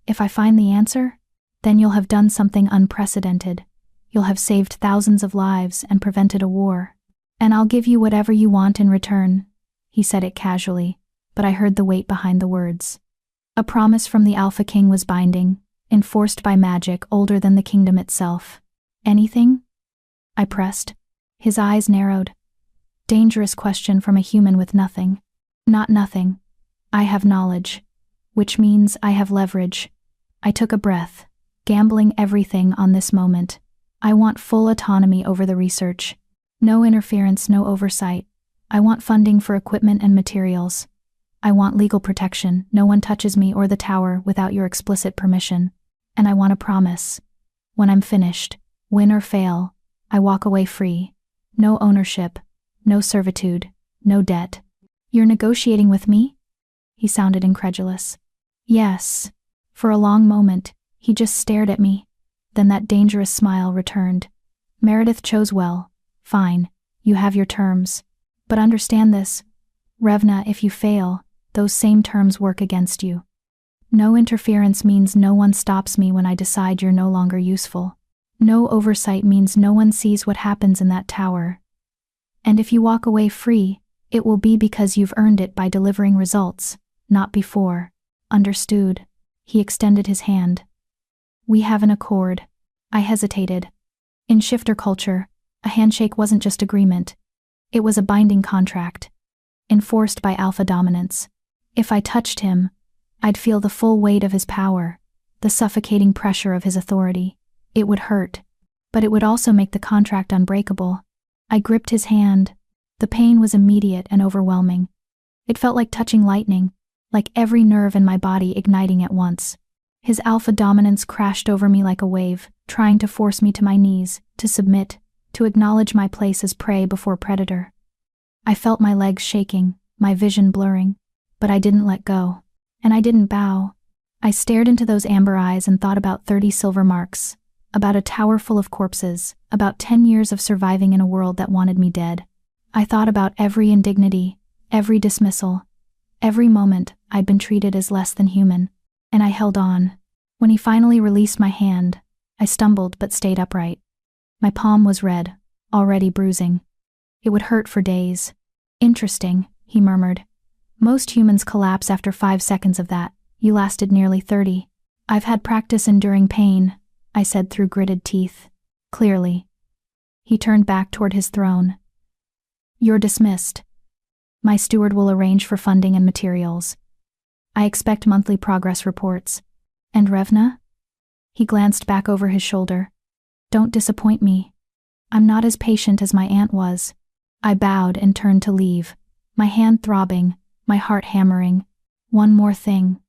If I find the answer? Then you'll have done something unprecedented. You'll have saved thousands of lives and prevented a war. And I'll give you whatever you want in return. He said it casually, but I heard the weight behind the words. A promise from the Alpha King was binding, enforced by magic older than the kingdom itself. Anything? I pressed. His eyes narrowed. Dangerous question from a human with nothing. Not nothing. I have knowledge, which means I have leverage. I took a breath, gambling everything on this moment. I want full autonomy over the research. No interference, no oversight. I want funding for equipment and materials. I want legal protection. No one touches me or the tower without your explicit permission. And I want a promise. When I'm finished, win or fail, I walk away free. No ownership, no servitude, no debt. You're negotiating with me? He sounded incredulous. Yes. For a long moment, he just stared at me. Then that dangerous smile returned. Meredith chose well. Fine, you have your terms. But understand this, Revna, if you fail, those same terms work against you. No interference means no one stops me when I decide you're no longer useful. No oversight means no one sees what happens in that tower. And if you walk away free, it will be because you've earned it by delivering results, not before. Understood. He extended his hand. We have an accord. I hesitated. In shifter culture, a handshake wasn't just agreement. It was a binding contract, enforced by alpha dominance. If I touched him, I'd feel the full weight of his power, the suffocating pressure of his authority. It would hurt, but it would also make the contract unbreakable. I gripped his hand. The pain was immediate and overwhelming. It felt like touching lightning, like every nerve in my body igniting at once. His alpha dominance crashed over me like a wave, trying to force me to my knees, to submit, to acknowledge my place as prey before predator. I felt my legs shaking, my vision blurring, but I didn't let go. And I didn't bow. I stared into those amber eyes and thought about 30 silver marks, about a tower full of corpses, about 10 years of surviving in a world that wanted me dead. I thought about every indignity, every dismissal, every moment I'd been treated as less than human, and I held on. When he finally released my hand, I stumbled but stayed upright. My palm was red, already bruising. It would hurt for days. Interesting, he murmured. Most humans collapse after 5 seconds of that. You lasted nearly 30. I've had practice enduring pain, I said through gritted teeth. Clearly. He turned back toward his throne. You're dismissed. My steward will arrange for funding and materials. I expect monthly progress reports. And Revna? He glanced back over his shoulder. Don't disappoint me. I'm not as patient as my aunt was. I bowed and turned to leave, my hand throbbing, my heart hammering. One more thing,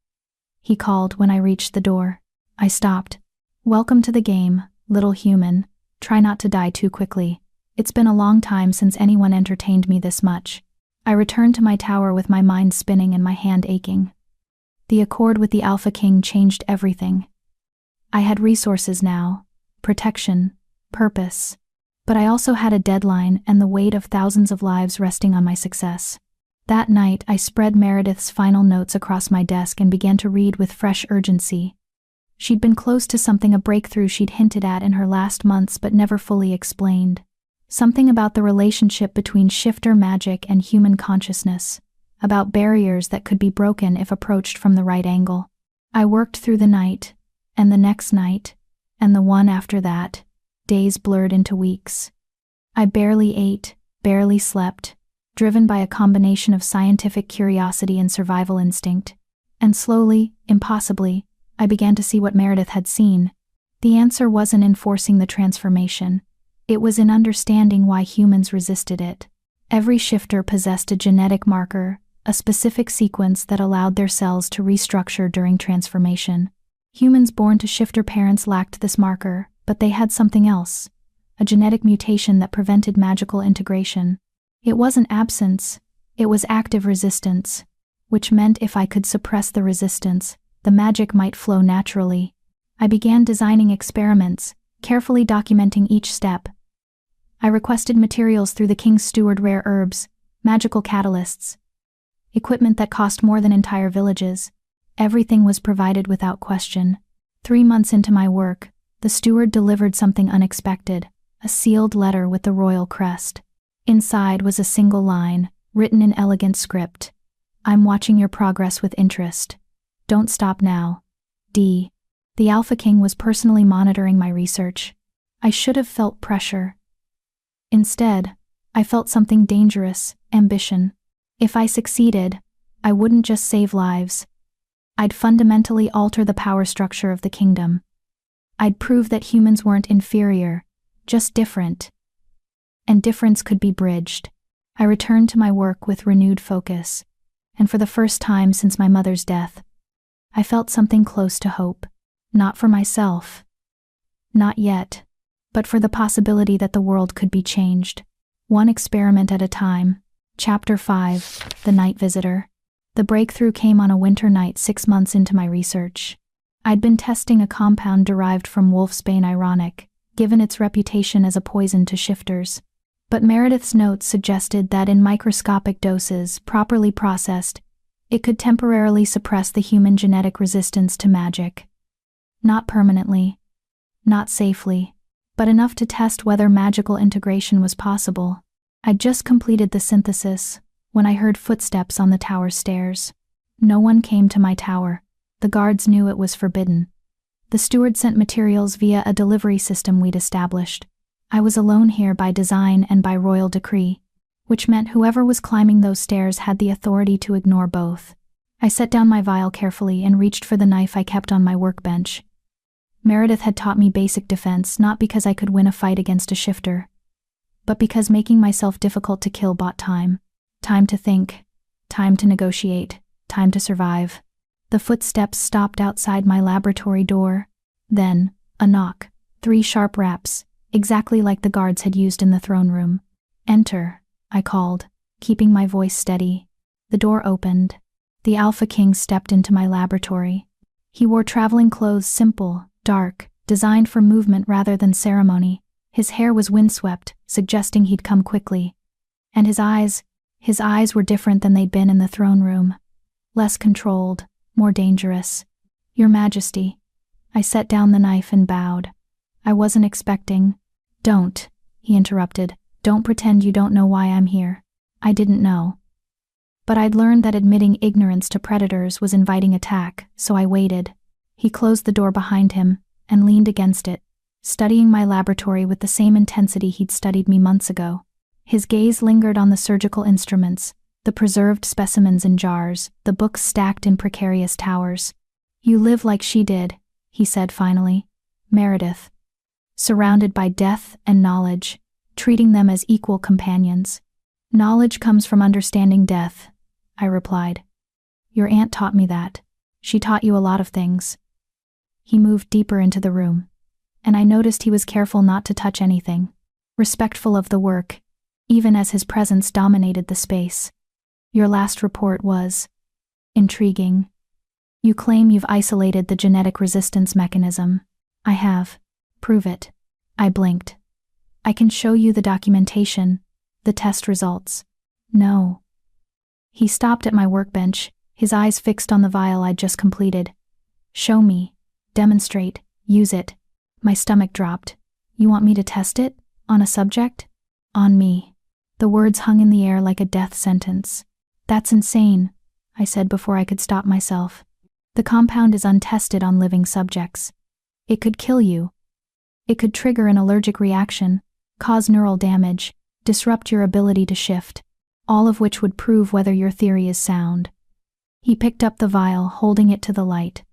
he called when I reached the door. I stopped. Welcome to the game, little human. Try not to die too quickly. It's been a long time since anyone entertained me this much. I returned to my tower with my mind spinning and my hand aching. The accord with the Alpha King changed everything. I had resources now, protection, purpose. But I also had a deadline and the weight of thousands of lives resting on my success. That night, I spread Meredith's final notes across my desk and began to read with fresh urgency. She'd been close to something, a breakthrough she'd hinted at in her last months but never fully explained. Something about the relationship between shifter magic and human consciousness, about barriers that could be broken if approached from the right angle. I worked through the night, and the next night, and the one after that. Days blurred into weeks. I barely ate, barely slept, driven by a combination of scientific curiosity and survival instinct. And slowly, impossibly, I began to see what Meredith had seen. The answer wasn't in forcing the transformation. It was in understanding why humans resisted it. Every shifter possessed a genetic marker, a specific sequence that allowed their cells to restructure during transformation. Humans born to shifter parents lacked this marker, but they had something else, a genetic mutation that prevented magical integration. It wasn't absence, it was active resistance, which meant if I could suppress the resistance, the magic might flow naturally. I began designing experiments, carefully documenting each step. I requested materials through the King's Steward, rare herbs, magical catalysts, equipment that cost more than entire villages. Everything was provided without question. 3 months into my work, the steward delivered something unexpected, a sealed letter with the royal crest. Inside was a single line, written in elegant script. I'm watching your progress with interest. Don't stop now. D. The Alpha King was personally monitoring my research. I should have felt pressure. Instead, I felt something dangerous, ambition. If I succeeded, I wouldn't just save lives. I'd fundamentally alter the power structure of the kingdom. I'd prove that humans weren't inferior, just different. And difference could be bridged. I returned to my work with renewed focus, and for the first time since my mother's death, I felt something close to hope. Not for myself. Not yet. But for the possibility that the world could be changed. One experiment at a time. Chapter 5, The Night Visitor. The breakthrough came on a winter night 6 months into my research. I'd been testing a compound derived from wolfsbane ironic, given its reputation as a poison to shifters. But Meredith's notes suggested that in microscopic doses, properly processed, it could temporarily suppress the human genetic resistance to magic. Not permanently, not safely, but enough to test whether magical integration was possible. I'd just completed the synthesis when I heard footsteps on the tower stairs. No one came to my tower. The guards knew it was forbidden. The steward sent materials via a delivery system we'd established. I was alone here by design and by royal decree, which meant whoever was climbing those stairs had the authority to ignore both. I set down my vial carefully and reached for the knife I kept on my workbench. Meredith had taught me basic defense, not because I could win a fight against a shifter, but because making myself difficult to kill bought time. Time to think, time to negotiate, time to survive. The footsteps stopped outside my laboratory door. Then, a knock, 3 sharp raps, exactly like the guards had used in the throne room. "Enter," I called, keeping my voice steady. The door opened. The Alpha King stepped into my laboratory. He wore traveling clothes, simple, dark, designed for movement rather than ceremony. His hair was windswept, suggesting he'd come quickly. And his eyes were different than they'd been in the throne room. Less controlled, more dangerous. "Your Majesty." I set down the knife and bowed. I wasn't expecting. "Don't," he interrupted. "Don't pretend you don't know why I'm here." I didn't know. But I'd learned that admitting ignorance to predators was inviting attack, so I waited. He closed the door behind him and leaned against it, studying my laboratory with the same intensity he'd studied me months ago. His gaze lingered on the surgical instruments, the preserved specimens in jars, the books stacked in precarious towers. "You live like she did," he said finally. "Meredith. Surrounded by death and knowledge, treating them as equal companions." "Knowledge comes from understanding death," I replied. "Your aunt taught me that. She taught you a lot of things." He moved deeper into the room, and I noticed he was careful not to touch anything, respectful of the work, even as his presence dominated the space. "Your last report was intriguing. You claim you've isolated the genetic resistance mechanism." "I have. Prove it." I blinked. "I can show you the documentation, the test results." "No." He stopped at my workbench, his eyes fixed on the vial I'd just completed. "Show me. Demonstrate. Use it." My stomach dropped. "You want me to test it? On a subject?" "On me." The words hung in the air like a death sentence. "That's insane," I said before I could stop myself. "The compound is untested on living subjects. It could kill you. It could trigger an allergic reaction, cause neural damage, disrupt your ability to shift, all of which would prove whether your theory is sound." He picked up the vial, holding it to the light.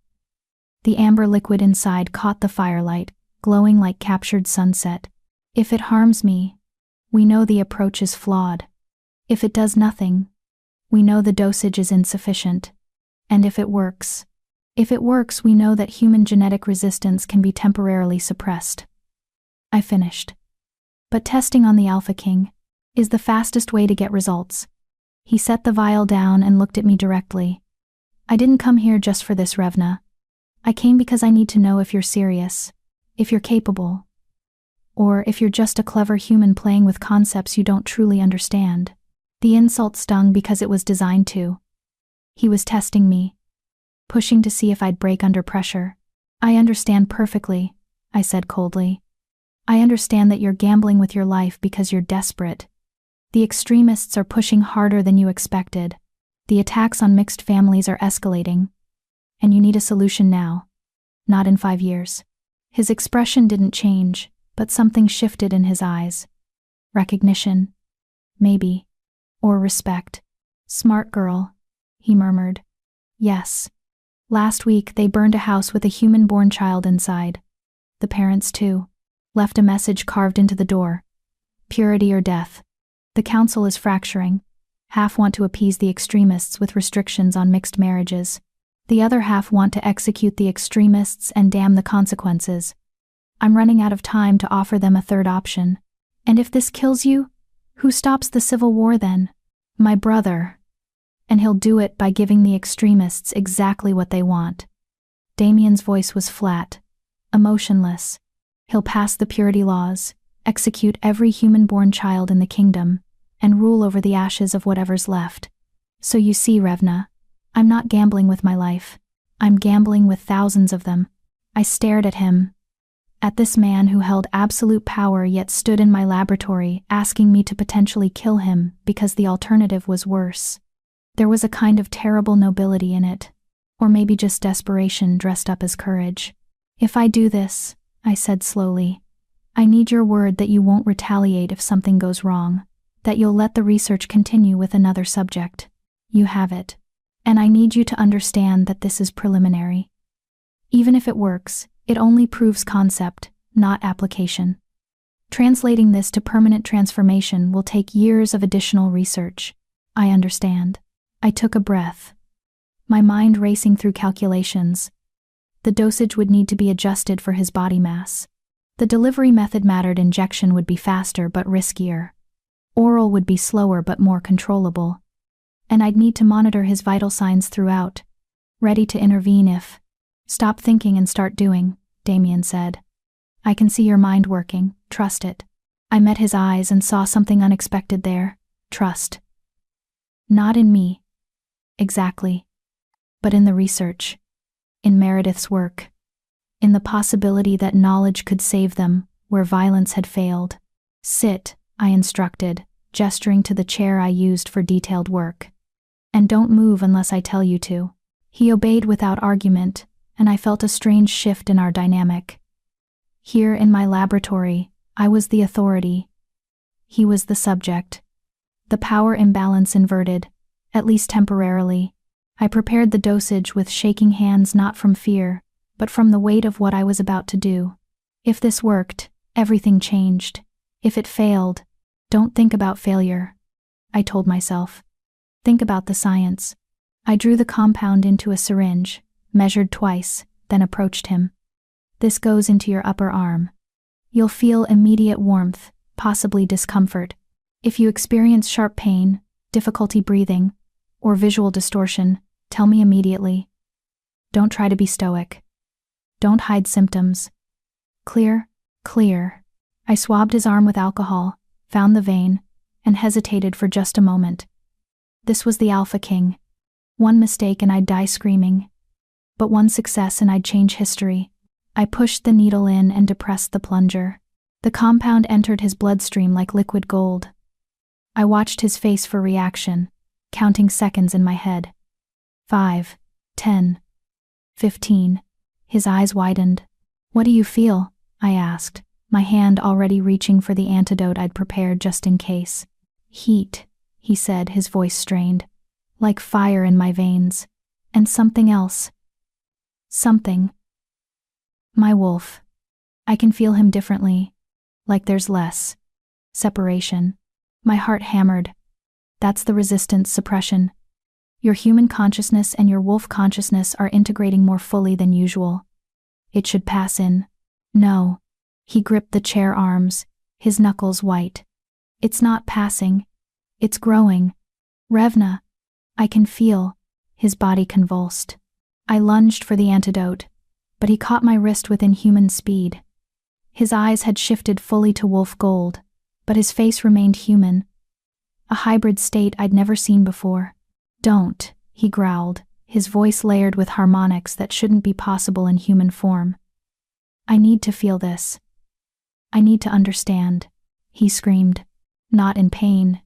The amber liquid inside caught the firelight, glowing like captured sunset. "If it harms me, we know the approach is flawed. If it does nothing, we know the dosage is insufficient. And if it works, we know that human genetic resistance can be temporarily suppressed." I finished. "But testing on the Alpha King is the fastest way to get results." He set the vial down and looked at me directly. "I didn't come here just for this, Revna. I came because I need to know if you're serious, if you're capable, or if you're just a clever human playing with concepts you don't truly understand." The insult stung because it was designed to. He was testing me, pushing to see if I'd break under pressure. "I understand perfectly," I said coldly. "I understand that you're gambling with your life because you're desperate. The extremists are pushing harder than you expected. The attacks on mixed families are escalating. And you need a solution now, not in 5 years." His expression didn't change, but something shifted in his eyes. Recognition, maybe, or respect. "Smart girl," he murmured. "Yes. Last week they burned a house with a human-born child inside. The parents too. Left a message carved into the door. Purity or death. The council is fracturing. Half want to appease the extremists with restrictions on mixed marriages. The other half want to execute the extremists and damn the consequences. I'm running out of time to offer them a third option. And if this kills you, who stops the civil war then? My brother. And he'll do it by giving the extremists exactly what they want." Damien's voice was flat, emotionless. "He'll pass the purity laws, execute every human-born child in the kingdom, and rule over the ashes of whatever's left. So you see, Revna, I'm not gambling with my life. I'm gambling with thousands of them." I stared at him, at this man who held absolute power yet stood in my laboratory asking me to potentially kill him because the alternative was worse. There was a kind of terrible nobility in it, or maybe just desperation dressed up as courage. "If I do this," I said slowly, "I need your word that you won't retaliate if something goes wrong, that you'll let the research continue with another subject. You have it. And I need you to understand that this is preliminary. Even if it works, it only proves concept, not application. Translating this to permanent transformation will take years of additional research." "I understand." I took a breath. my mind racing through calculations. The dosage would need to be adjusted for his body mass. The delivery method mattered. Injection would be faster but riskier. Oral would be slower but more controllable. And I'd need to monitor his vital signs throughout, ready to intervene if— "Stop thinking and start doing," Damien said. "I can see your mind working, trust it." I met his eyes and saw something unexpected there. Trust. Not in me. Exactly. But in the research. In Meredith's work. In the possibility that knowledge could save them, where violence had failed. "Sit," I instructed, gesturing to the chair I used for detailed work. "And don't move unless I tell you to." He obeyed without argument, and I felt a strange shift in our dynamic. Here in my laboratory, I was the authority. He was the subject. The power imbalance inverted, at least temporarily. I prepared the dosage with shaking hands, not from fear, but from the weight of what I was about to do. If this worked, everything changed. If it failed, don't think about failure, I told myself. Think about the science. I drew the compound into a syringe, measured twice, then approached him. "This goes into your upper arm. You'll feel immediate warmth, possibly discomfort. If you experience sharp pain, difficulty breathing, or visual distortion, tell me immediately. Don't try to be stoic. Don't hide symptoms. Clear? Clear." I swabbed his arm with alcohol, found the vein, and hesitated for just a moment. This was the Alpha King. One mistake and I'd die screaming. But one success and I'd change history. I pushed the needle in and depressed the plunger. The compound entered his bloodstream like liquid gold. I watched his face for reaction, counting seconds in my head. 5, 10, 15. His eyes widened. "What do you feel?" I asked, my hand already reaching for the antidote I'd prepared just in case. "Heat," he said, his voice strained. "Like fire in my veins. And something else. Something. My wolf. I can feel him differently. Like there's less separation." My heart hammered. "That's the resistance suppression. Your human consciousness and your wolf consciousness are integrating more fully than usual. It should pass in." "No." He gripped the chair arms, his knuckles white. "It's not passing. It's growing. Revna. I can feel." His body convulsed. I lunged for the antidote, but he caught my wrist with inhuman speed. His eyes had shifted fully to wolf gold, but his face remained human. A hybrid state I'd never seen before. "Don't," he growled, his voice layered with harmonics that shouldn't be possible in human form. "I need to feel this. I need to understand," he screamed. Not in pain.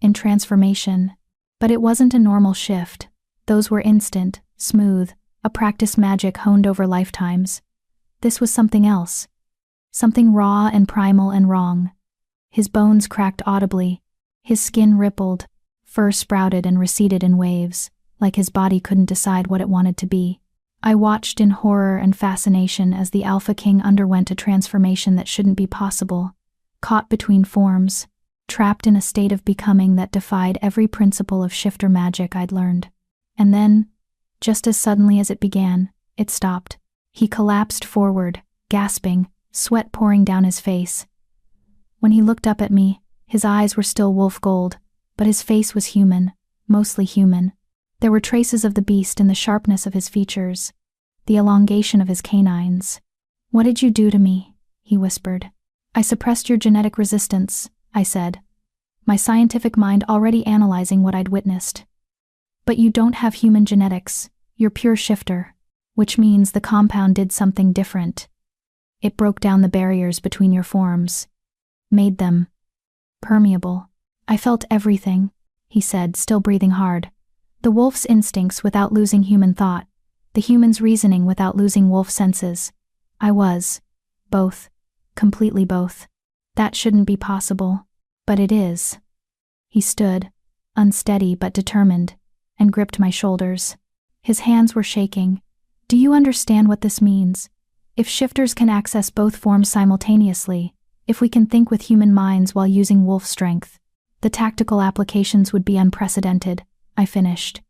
In transformation. But it wasn't a normal shift. Those were instant, smooth, a practice magic honed over lifetimes. This was something else. Something raw and primal and wrong. His bones cracked audibly. His skin rippled. Fur sprouted and receded in waves, like his body couldn't decide what it wanted to be. I watched in horror and fascination as the Alpha King underwent a transformation that shouldn't be possible, caught between forms, trapped in a state of becoming that defied every principle of shifter magic I'd learned. And then, just as suddenly as it began, it stopped. He collapsed forward, gasping, sweat pouring down his face. When he looked up at me, his eyes were still wolf gold, but his face was human, mostly human. There were traces of the beast in the sharpness of his features, the elongation of his canines. "What did you do to me?" he whispered. "I suppressed your genetic resistance," I said, my scientific mind already analyzing what I'd witnessed. "But you don't have human genetics, you're pure shifter, which means the compound did something different. It broke down the barriers between your forms, made them permeable." "I felt everything," he said, still breathing hard. "The wolf's instincts without losing human thought, the human's reasoning without losing wolf senses. I was both, completely both. That shouldn't be possible, but it is." He stood, unsteady but determined, and gripped my shoulders. His hands were shaking. "Do you understand what this means? If shifters can access both forms simultaneously, if we can think with human minds while using wolf strength, the tactical applications would be unprecedented," I finished.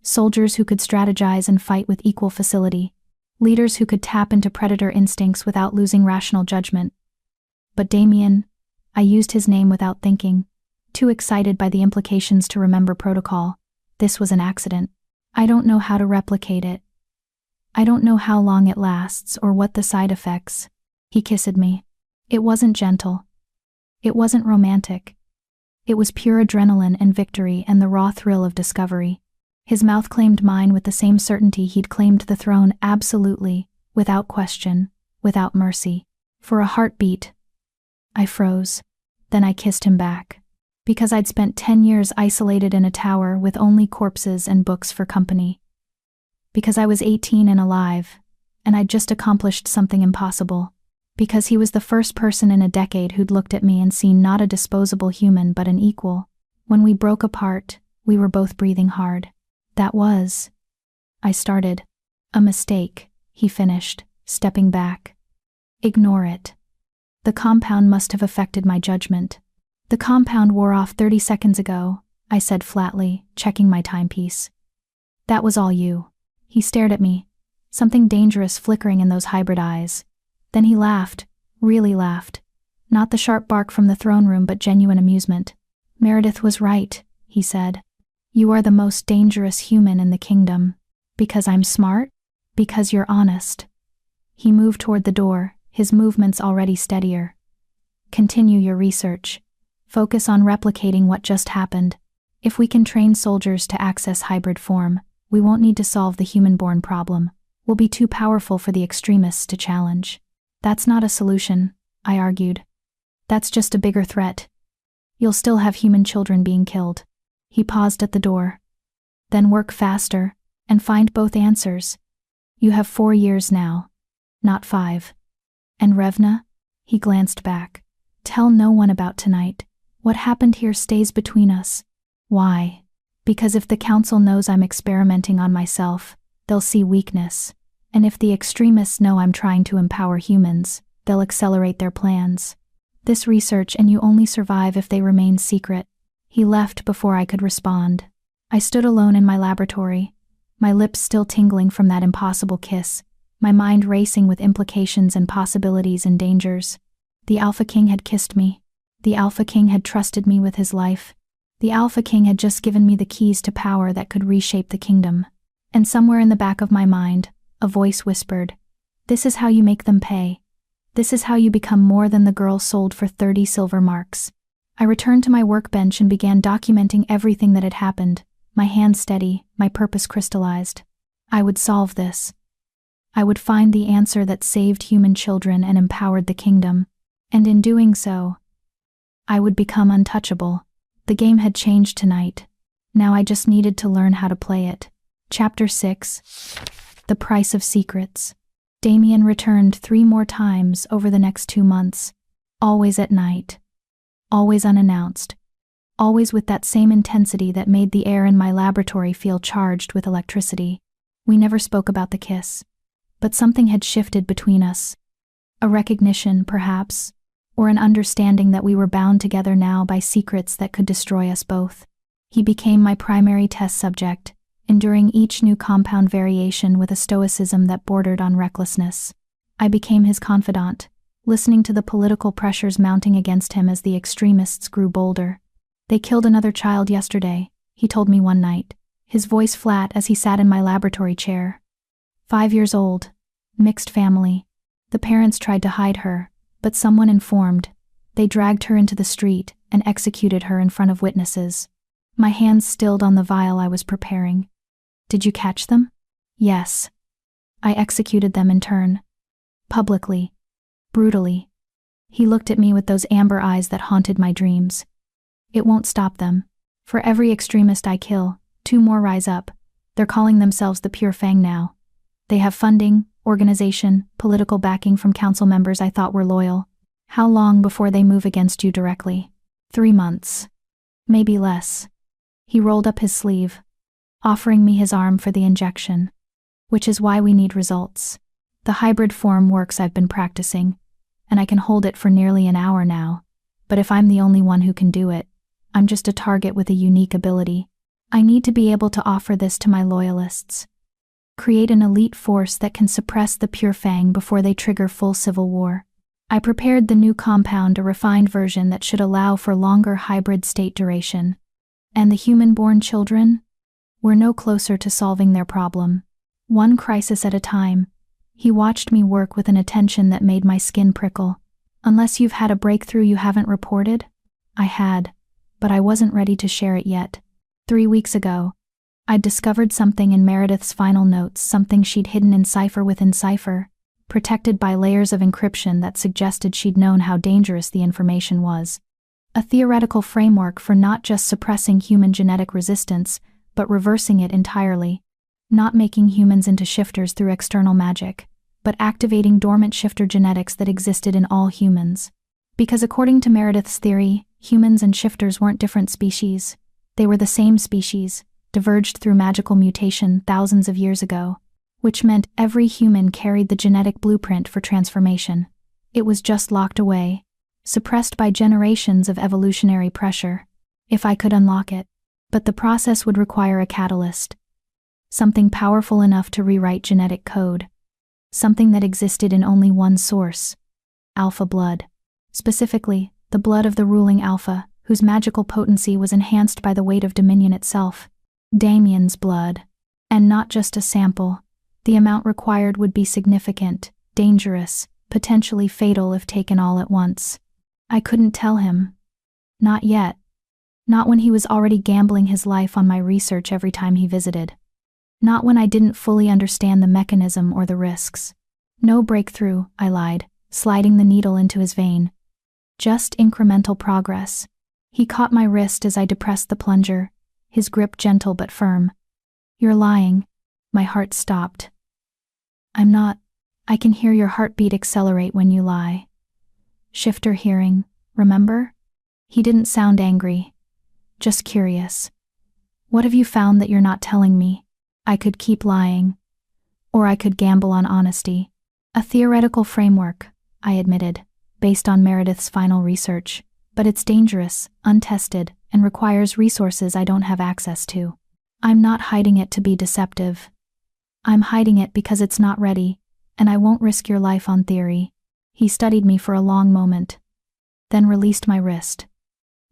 Soldiers who could strategize and fight with equal facility. Leaders who could tap into predator instincts without losing rational judgment. But Damien, I used his name without thinking, too excited by the implications to remember protocol. This was an accident. I don't know how to replicate it. I don't know how long it lasts or what the side effects. He kissed me. It wasn't gentle. It wasn't romantic. It was pure adrenaline and victory and the raw thrill of discovery. His mouth claimed mine with the same certainty he'd claimed the throne, absolutely, without question, without mercy. For a heartbeat, I froze. Then I kissed him back. Because I'd spent 10 years isolated in a tower with only corpses and books for company. Because I was 18 and alive, and I'd just accomplished something impossible. Because he was the first person in a decade who'd looked at me and seen not a disposable human but an equal. When we broke apart, we were both breathing hard. That was, I started. A mistake, he finished, stepping back. Ignore it. The compound must have affected my judgment. The compound wore off 30 seconds ago, I said flatly, checking my timepiece. That was all you. He stared at me, something dangerous flickering in those hybrid eyes. Then he laughed, really laughed. Not the sharp bark from the throne room but genuine amusement. Meredith was right, he said. You are the most dangerous human in the kingdom. Because I'm smart? Because you're honest. He moved toward the door, his movements already steadier. Continue your research. Focus on replicating what just happened. If we can train soldiers to access hybrid form, we won't need to solve the human-born problem. We'll be too powerful for the extremists to challenge. That's not a solution, I argued. That's just a bigger threat. You'll still have human children being killed. He paused at the door. Then work faster, and find both answers. You have 4 years now, not 5. And Revna? He glanced back. Tell no one about tonight. What happened here stays between us. Why? Because if the council knows I'm experimenting on myself, they'll see weakness. And if the extremists know I'm trying to empower humans, they'll accelerate their plans. This research and you only survive if they remain secret. He left before I could respond. I stood alone in my laboratory, my lips still tingling from that impossible kiss, my mind racing with implications and possibilities and dangers. The Alpha King had kissed me. The Alpha King had trusted me with his life. The Alpha King had just given me the keys to power that could reshape the kingdom. And somewhere in the back of my mind, a voice whispered, "This is how you make them pay. This is how you become more than the girl sold for 30 silver marks." I returned to my workbench and began documenting everything that had happened, my hand steady, my purpose crystallized. I would solve this. I would find the answer that saved human children and empowered the kingdom. And in doing so, I would become untouchable. The game had changed tonight. Now I just needed to learn how to play it. Chapter 6. The Price of Secrets. Damien returned 3 more times over the next 2 months. Always at night. Always unannounced. Always with that same intensity that made the air in my laboratory feel charged with electricity. We never spoke about the kiss. But something had shifted between us. A recognition, perhaps, or an understanding that we were bound together now by secrets that could destroy us both. He became my primary test subject, enduring each new compound variation with a stoicism that bordered on recklessness. I became his confidant, listening to the political pressures mounting against him as the extremists grew bolder. "They killed another child yesterday," he told me one night, his voice flat as he sat in my laboratory chair. 5 years old, mixed family. The parents tried to hide her, but someone informed. They dragged her into the street and executed her in front of witnesses. My hands stilled on the vial I was preparing. "Did you catch them?" "Yes. I executed them in turn. Publicly. Brutally." He looked at me with those amber eyes that haunted my dreams. "It won't stop them. For every extremist I kill, 2 more rise up. They're calling themselves the Pure Fang now. They have funding, organization, political backing from council members I thought were loyal. How long before they move against you directly?" 3 months. Maybe less." He rolled up his sleeve, offering me his arm for the injection. "Which is why we need results. The hybrid form works I've been practicing, and I can hold it for nearly an hour now. But if I'm the only one who can do it, I'm just a target with a unique ability. I need to be able to offer this to my loyalists. Create an elite force that can suppress the pure fang before they trigger full civil war. I prepared the new compound, a refined version that should allow for longer hybrid state duration. And the human-born children? Were no closer to solving their problem. One crisis at a time. He watched me work with an attention that made my skin prickle. Unless you've had a breakthrough you haven't reported? I had, but I wasn't ready to share it yet. 3 weeks ago, I'd discovered something in Meredith's final notes, something she'd hidden in cipher within cipher, protected by layers of encryption that suggested she'd known how dangerous the information was. A theoretical framework for not just suppressing human genetic resistance, but reversing it entirely. Not making humans into shifters through external magic, but activating dormant shifter genetics that existed in all humans. Because according to Meredith's theory, humans and shifters weren't different species. They were the same species, diverged through magical mutation thousands of years ago, which meant every human carried the genetic blueprint for transformation. It was just locked away, suppressed by generations of evolutionary pressure. If I could unlock it. But the process would require a catalyst. Something powerful enough to rewrite genetic code. Something that existed in only one source. Alpha blood. Specifically, the blood of the ruling alpha, whose magical potency was enhanced by the weight of dominion itself. Damien's blood. And not just a sample. The amount required would be significant, dangerous, potentially fatal if taken all at once. I couldn't tell him. Not yet. Not when he was already gambling his life on my research every time he visited. Not when I didn't fully understand the mechanism or the risks. No breakthrough, I lied, sliding the needle into his vein. Just incremental progress. He caught my wrist as I depressed the plunger, his grip gentle but firm. You're lying. My heart stopped. I'm not. I can hear your heartbeat accelerate when you lie. Shifter hearing, remember? He didn't sound angry. Just curious. What have you found that you're not telling me? I could keep lying. Or I could gamble on honesty. A theoretical framework, I admitted, based on Meredith's final research. But it's dangerous, untested, and requires resources I don't have access to. I'm not hiding it to be deceptive. I'm hiding it because it's not ready, and I won't risk your life on theory. He studied me for a long moment, then released my wrist.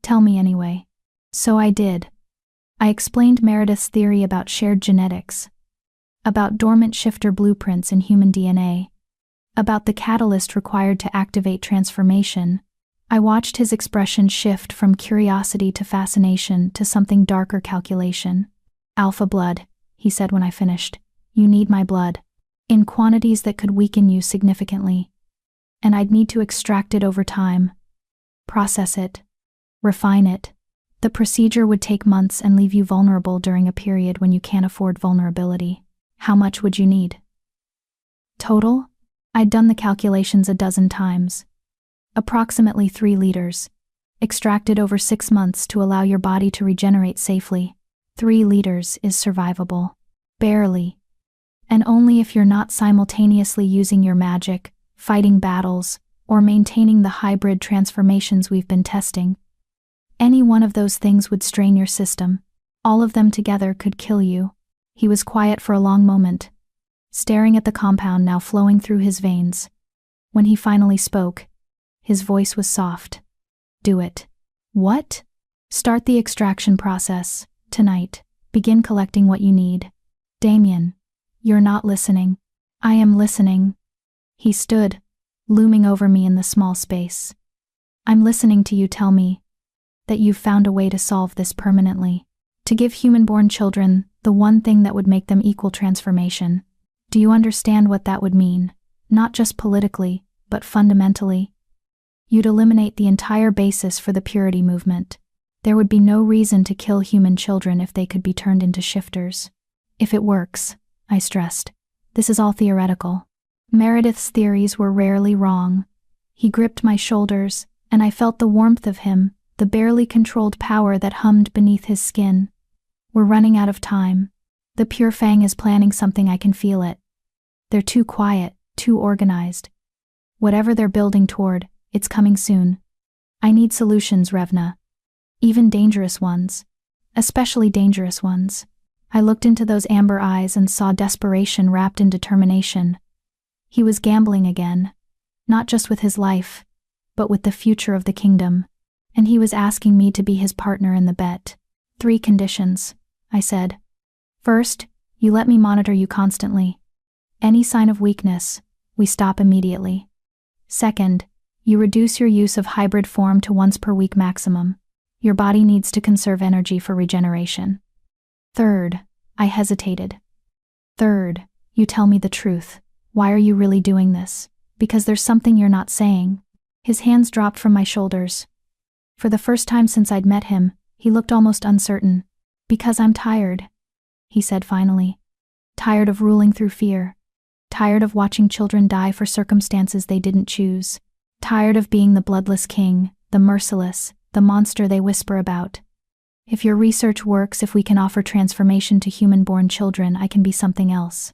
Tell me anyway. So I did. I explained Meredith's theory about shared genetics, about dormant shifter blueprints in human DNA, about the catalyst required to activate transformation. I watched his expression shift from curiosity to fascination to something darker: calculation. Alpha blood, he said when I finished. You need my blood. In quantities that could weaken you significantly. And I'd need to extract it over time. Process it. Refine it. The procedure would take months and leave you vulnerable during a period when you can't afford vulnerability. How much would you need? Total? I'd done the calculations a dozen times. Approximately 3 liters. Extracted over 6 months to allow your body to regenerate safely. 3 liters is survivable. Barely. And only if you're not simultaneously using your magic, fighting battles, or maintaining the hybrid transformations we've been testing. Any one of those things would strain your system. All of them together could kill you. He was quiet for a long moment, staring at the compound now flowing through his veins. When he finally spoke, his voice was soft. Do it. What? Start the extraction process, tonight. Begin collecting what you need. Damien, you're not listening. I am listening. He stood, looming over me in the small space. I'm listening to you tell me that you've found a way to solve this permanently. To give human-born children the one thing that would make them equal transformation. Do you understand what that would mean? Not just politically, but fundamentally. You'd eliminate the entire basis for the purity movement. There would be no reason to kill human children if they could be turned into shifters. If it works, I stressed. This is all theoretical. Meredith's theories were rarely wrong. He gripped my shoulders, and I felt the warmth of him, the barely controlled power that hummed beneath his skin. We're running out of time. The Pure Fang is planning something, I can feel it. They're too quiet, too organized. Whatever they're building toward, it's coming soon. I need solutions, Revna. Even dangerous ones. especially dangerous ones. I looked into those amber eyes and saw desperation wrapped in determination. He was gambling again, not just with his life, but with the future of the kingdom, and he was asking me to be his partner in the bet. 3 conditions, I said. First, you let me monitor you constantly. Any sign of weakness, we stop immediately. Second, you reduce your use of hybrid form to once per week maximum. Your body needs to conserve energy for regeneration. Third, I hesitated. Third, you tell me the truth. Why are you really doing this? Because there's something you're not saying. His hands dropped from my shoulders. For the first time since I'd met him, he looked almost uncertain. Because I'm tired, he said finally. Tired of ruling through fear. Tired of watching children die for circumstances they didn't choose. Tired of being the bloodless king, the merciless, the monster they whisper about. If your research works, if we can offer transformation to human-born children, I can be something else.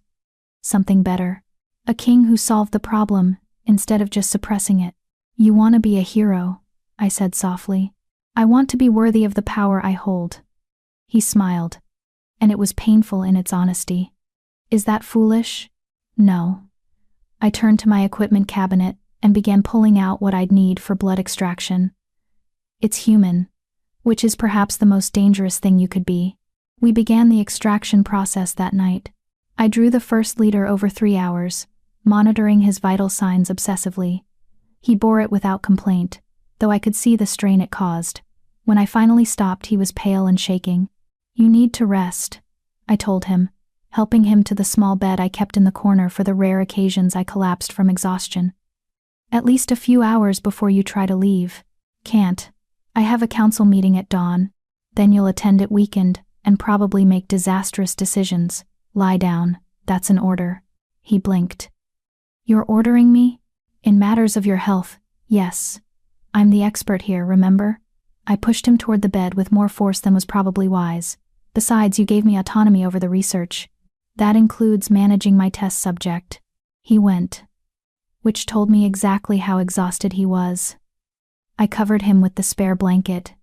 Something better. A king who solved the problem, instead of just suppressing it. You want to be a hero, I said softly. I want to be worthy of the power I hold. He smiled, and it was painful in its honesty. Is that foolish? No. I turned to my equipment cabinet and began pulling out what I'd need for blood extraction. It's human, which is perhaps the most dangerous thing you could be. We began the extraction process that night. I drew the first liter over 3 hours, monitoring his vital signs obsessively. He bore it without complaint, though I could see the strain it caused. When I finally stopped, he was pale and shaking. You need to rest, I told him, helping him to the small bed I kept in the corner for the rare occasions I collapsed from exhaustion. At least a few hours before you try to leave. Can't. I have a council meeting at dawn. Then you'll attend it weakened and probably make disastrous decisions. Lie down, that's an order. He blinked. You're ordering me? In matters of your health, yes. I'm the expert here, remember? I pushed him toward the bed with more force than was probably wise. Besides, you gave me autonomy over the research. That includes managing my test subject. He went, which told me exactly how exhausted he was. I covered him with the spare blanket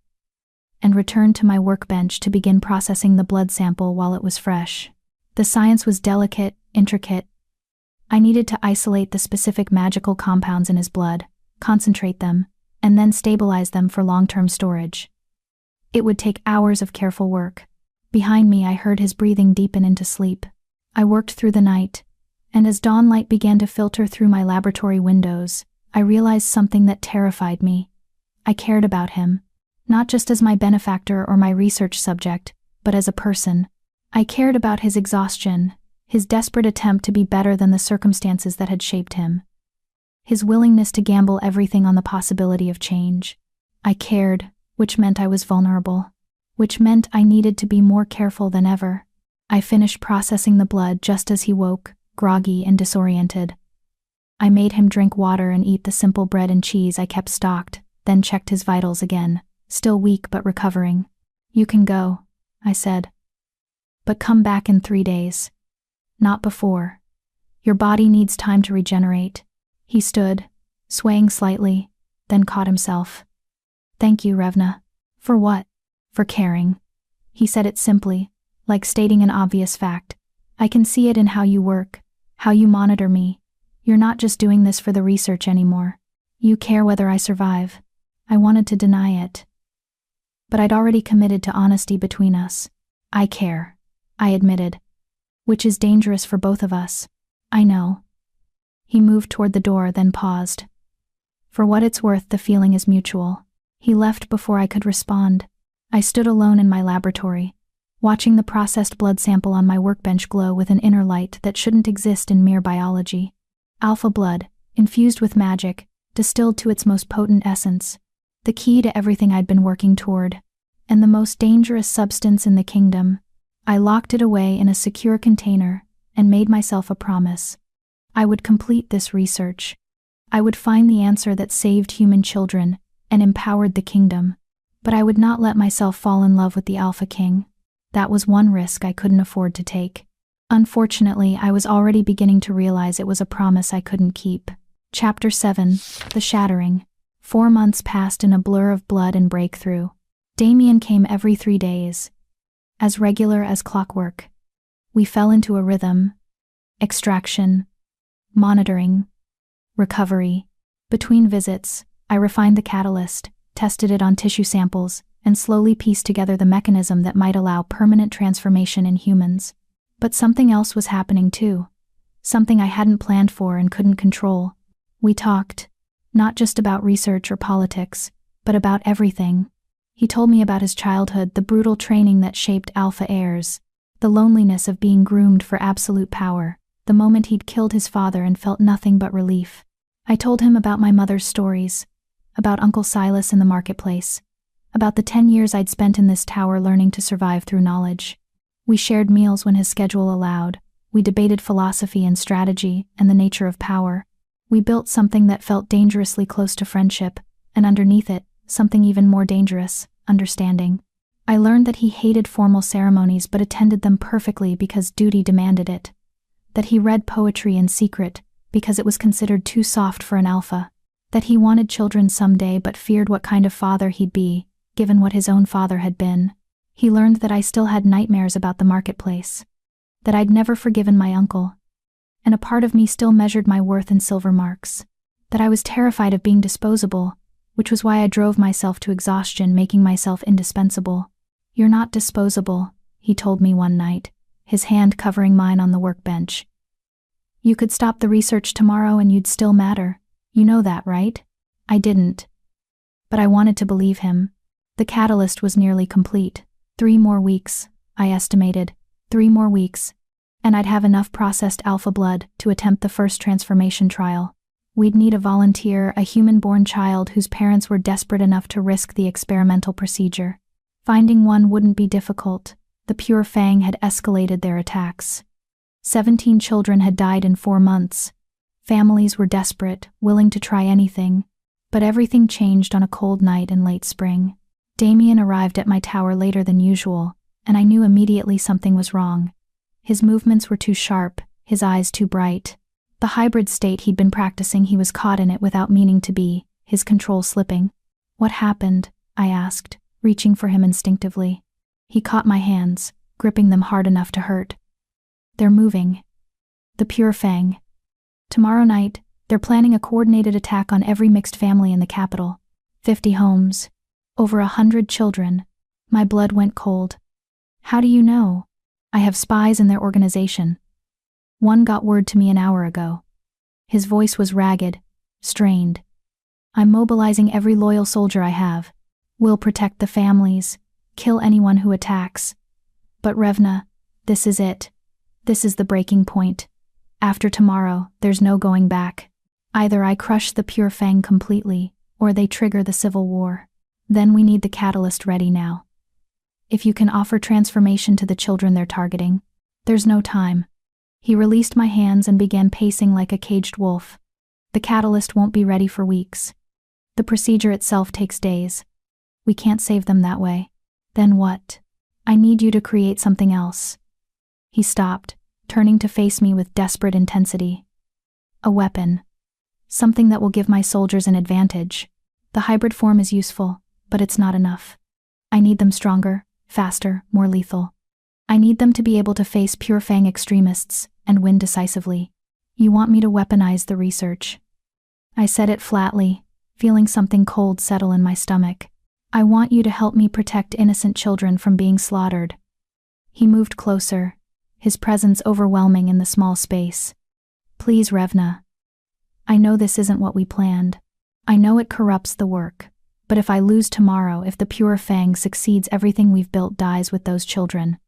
and returned to my workbench to begin processing the blood sample while it was fresh. The science was delicate, intricate. I needed to isolate the specific magical compounds in his blood, concentrate them, and then stabilize them for long-term storage. It would take hours of careful work. Behind me, I heard his breathing deepen into sleep. I worked through the night, and as dawn light began to filter through my laboratory windows, I realized something that terrified me. I cared about him, not just as my benefactor or my research subject, but as a person. I cared about his exhaustion, his desperate attempt to be better than the circumstances that had shaped him. His willingness to gamble everything on the possibility of change. I cared, which meant I was vulnerable, which meant I needed to be more careful than ever. I finished processing the blood just as he woke, groggy and disoriented. I made him drink water and eat the simple bread and cheese I kept stocked, then checked his vitals again, still weak but recovering. You can go, I said. But come back in 3 days. Not before. Your body needs time to regenerate. He stood, swaying slightly, then caught himself. Thank you, Revna. For what? For caring. He said it simply, like stating an obvious fact. I can see it in how you work, how you monitor me. You're not just doing this for the research anymore. You care whether I survive. I wanted to deny it. But I'd already committed to honesty between us. I care, I admitted. Which is dangerous for both of us. I know. He moved toward the door, then paused. For what it's worth, the feeling is mutual. He left before I could respond. I stood alone in my laboratory, watching the processed blood sample on my workbench glow with an inner light that shouldn't exist in mere biology. Alpha blood, infused with magic, distilled to its most potent essence. The key to everything I'd been working toward, and the most dangerous substance in the kingdom. I locked it away in a secure container and made myself a promise. I would complete this research. I would find the answer that saved human children and empowered the kingdom. But I would not let myself fall in love with the Alpha King. That was one risk I couldn't afford to take. Unfortunately, I was already beginning to realize it was a promise I couldn't keep. Chapter 7, The Shattering. 4 months passed in a blur of blood and breakthrough. Damien came every 3 days, as regular as clockwork. We fell into a rhythm: extraction, monitoring, recovery. Between visits, I refined the catalyst, tested it on tissue samples, and slowly pieced together the mechanism that might allow permanent transformation in humans. But something else was happening too. Something I hadn't planned for and couldn't control. We talked, not just about research or politics, but about everything. He told me about his childhood, the brutal training that shaped alpha heirs, the loneliness of being groomed for absolute power, the moment he'd killed his father and felt nothing but relief. I told him about my mother's stories, about Uncle Silas in the marketplace, about the 10 years I'd spent in this tower learning to survive through knowledge. We shared meals when his schedule allowed. We debated philosophy and strategy and the nature of power. We built something that felt dangerously close to friendship, and underneath it, something even more dangerous: understanding. I learned that he hated formal ceremonies but attended them perfectly because duty demanded it. That he read poetry in secret because it was considered too soft for an alpha. That he wanted children someday but feared what kind of father he'd be, given what his own father had been. He learned that I still had nightmares about the marketplace. That I'd never forgiven my uncle. And a part of me still measured my worth in silver marks. That I was terrified of being disposable, which was why I drove myself to exhaustion, making myself indispensable. "You're not disposable," he told me one night, his hand covering mine on the workbench. "You could stop the research tomorrow and you'd still matter. You know that, right?" I didn't. But I wanted to believe him. The catalyst was nearly complete. 3 more weeks, I estimated. 3 more weeks. And I'd have enough processed alpha blood to attempt the first transformation trial. We'd need a volunteer, a human-born child whose parents were desperate enough to risk the experimental procedure. Finding one wouldn't be difficult. The Pure Fang had escalated their attacks. 17 children had died in 4 months. Families were desperate, willing to try anything. But everything changed on a cold night in late spring. Damien arrived at my tower later than usual, and I knew immediately something was wrong. His movements were too sharp, his eyes too bright. The hybrid state he'd been practicing, he was caught in it without meaning to be, his control slipping. "What happened?" I asked, reaching for him instinctively. He caught my hands, gripping them hard enough to hurt. "They're moving. The Pure Fang. Tomorrow night, they're planning a coordinated attack on every mixed family in the capital. 50 homes. Over 100 children." My blood went cold. "How do you know?" "I have spies in their organization. One got word to me an hour ago." His voice was ragged, strained. "I'm mobilizing every loyal soldier I have. We'll protect the families, kill anyone who attacks. But Revna, this is it. This is the breaking point. After tomorrow, there's no going back. Either I crush the Pure Fang completely, or they trigger the civil war. Then we need the catalyst ready now. If you can offer transformation to the children they're targeting, there's no time." He released my hands and began pacing like a caged wolf. "The catalyst won't be ready for weeks. The procedure itself takes days. We can't save them that way." "Then what?" "I need you to create something else." He stopped, turning to face me with desperate intensity. "A weapon. Something that will give my soldiers an advantage. The hybrid form is useful, but it's not enough. I need them stronger, faster, more lethal. I need them to be able to face Pure Fang extremists and win decisively. You want me to weaponize the research?" I said it flatly, feeling something cold settle in my stomach. "I want you to help me protect innocent children from being slaughtered." He moved closer, his presence overwhelming in the small space. "Please, Revna. I know this isn't what we planned. I know it corrupts the work. But if I lose tomorrow, if the Pure Fang succeeds, everything we've built dies with those children.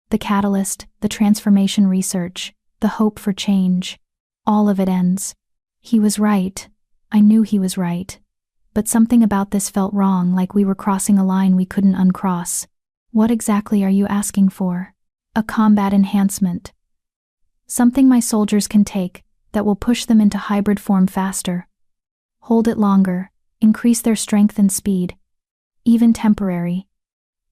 The catalyst, the transformation research, the hope for change. All of it ends." He was right. I knew he was right. But something about this felt wrong, like we were crossing a line we couldn't uncross. "What exactly are you asking for?" "A combat enhancement. Something my soldiers can take that will push them into hybrid form faster. Hold it longer. Increase their strength and speed. Even temporary.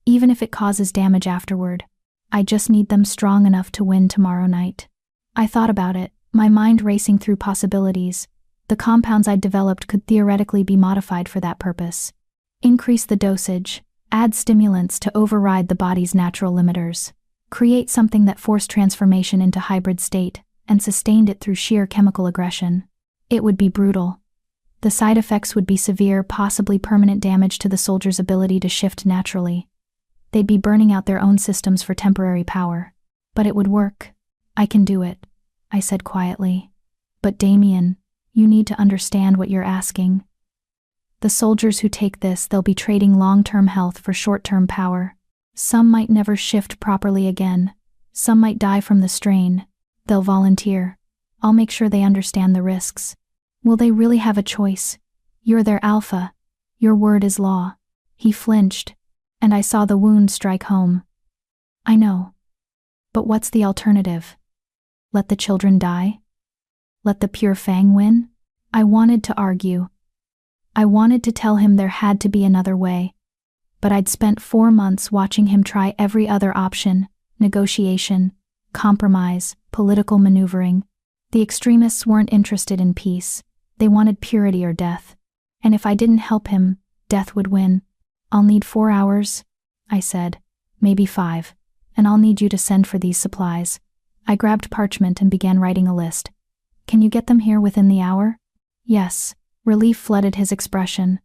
Even if it causes damage afterward. I just need them strong enough to win tomorrow night." I thought about it, my mind racing through possibilities. The compounds I'd developed could theoretically be modified for that purpose. Increase the dosage, Add stimulants to override the body's natural limiters. Create something that forced transformation into hybrid state and sustained it through sheer chemical aggression. It would be brutal. The side effects would be severe, possibly permanent damage to the soldier's ability to shift naturally. They'd be burning out their own systems for temporary power. But it would work. I can do it, I said quietly. But Damien, you need to understand what you're asking. The soldiers who take this, they'll be trading long-term health for short-term power. Some might never shift properly again. Some might die from the strain. They'll volunteer. I'll make sure they understand the risks. Will they really have a choice? You're their alpha. Your word is law. He flinched, and I saw the wound strike home. I know. But what's the alternative? Let the children die? Let the pure Fang win? I wanted to argue. I wanted to tell him there had to be another way. But I'd spent 4 months watching him try every other option: negotiation, compromise, political maneuvering. The extremists weren't interested in peace. They wanted purity or death. And if I didn't help him, death would win. I'll need 4 hours, I said. Maybe 5. And I'll need you to send for these supplies. I grabbed parchment and began writing a list. Can you get them here within the hour? Yes. Relief flooded his expression.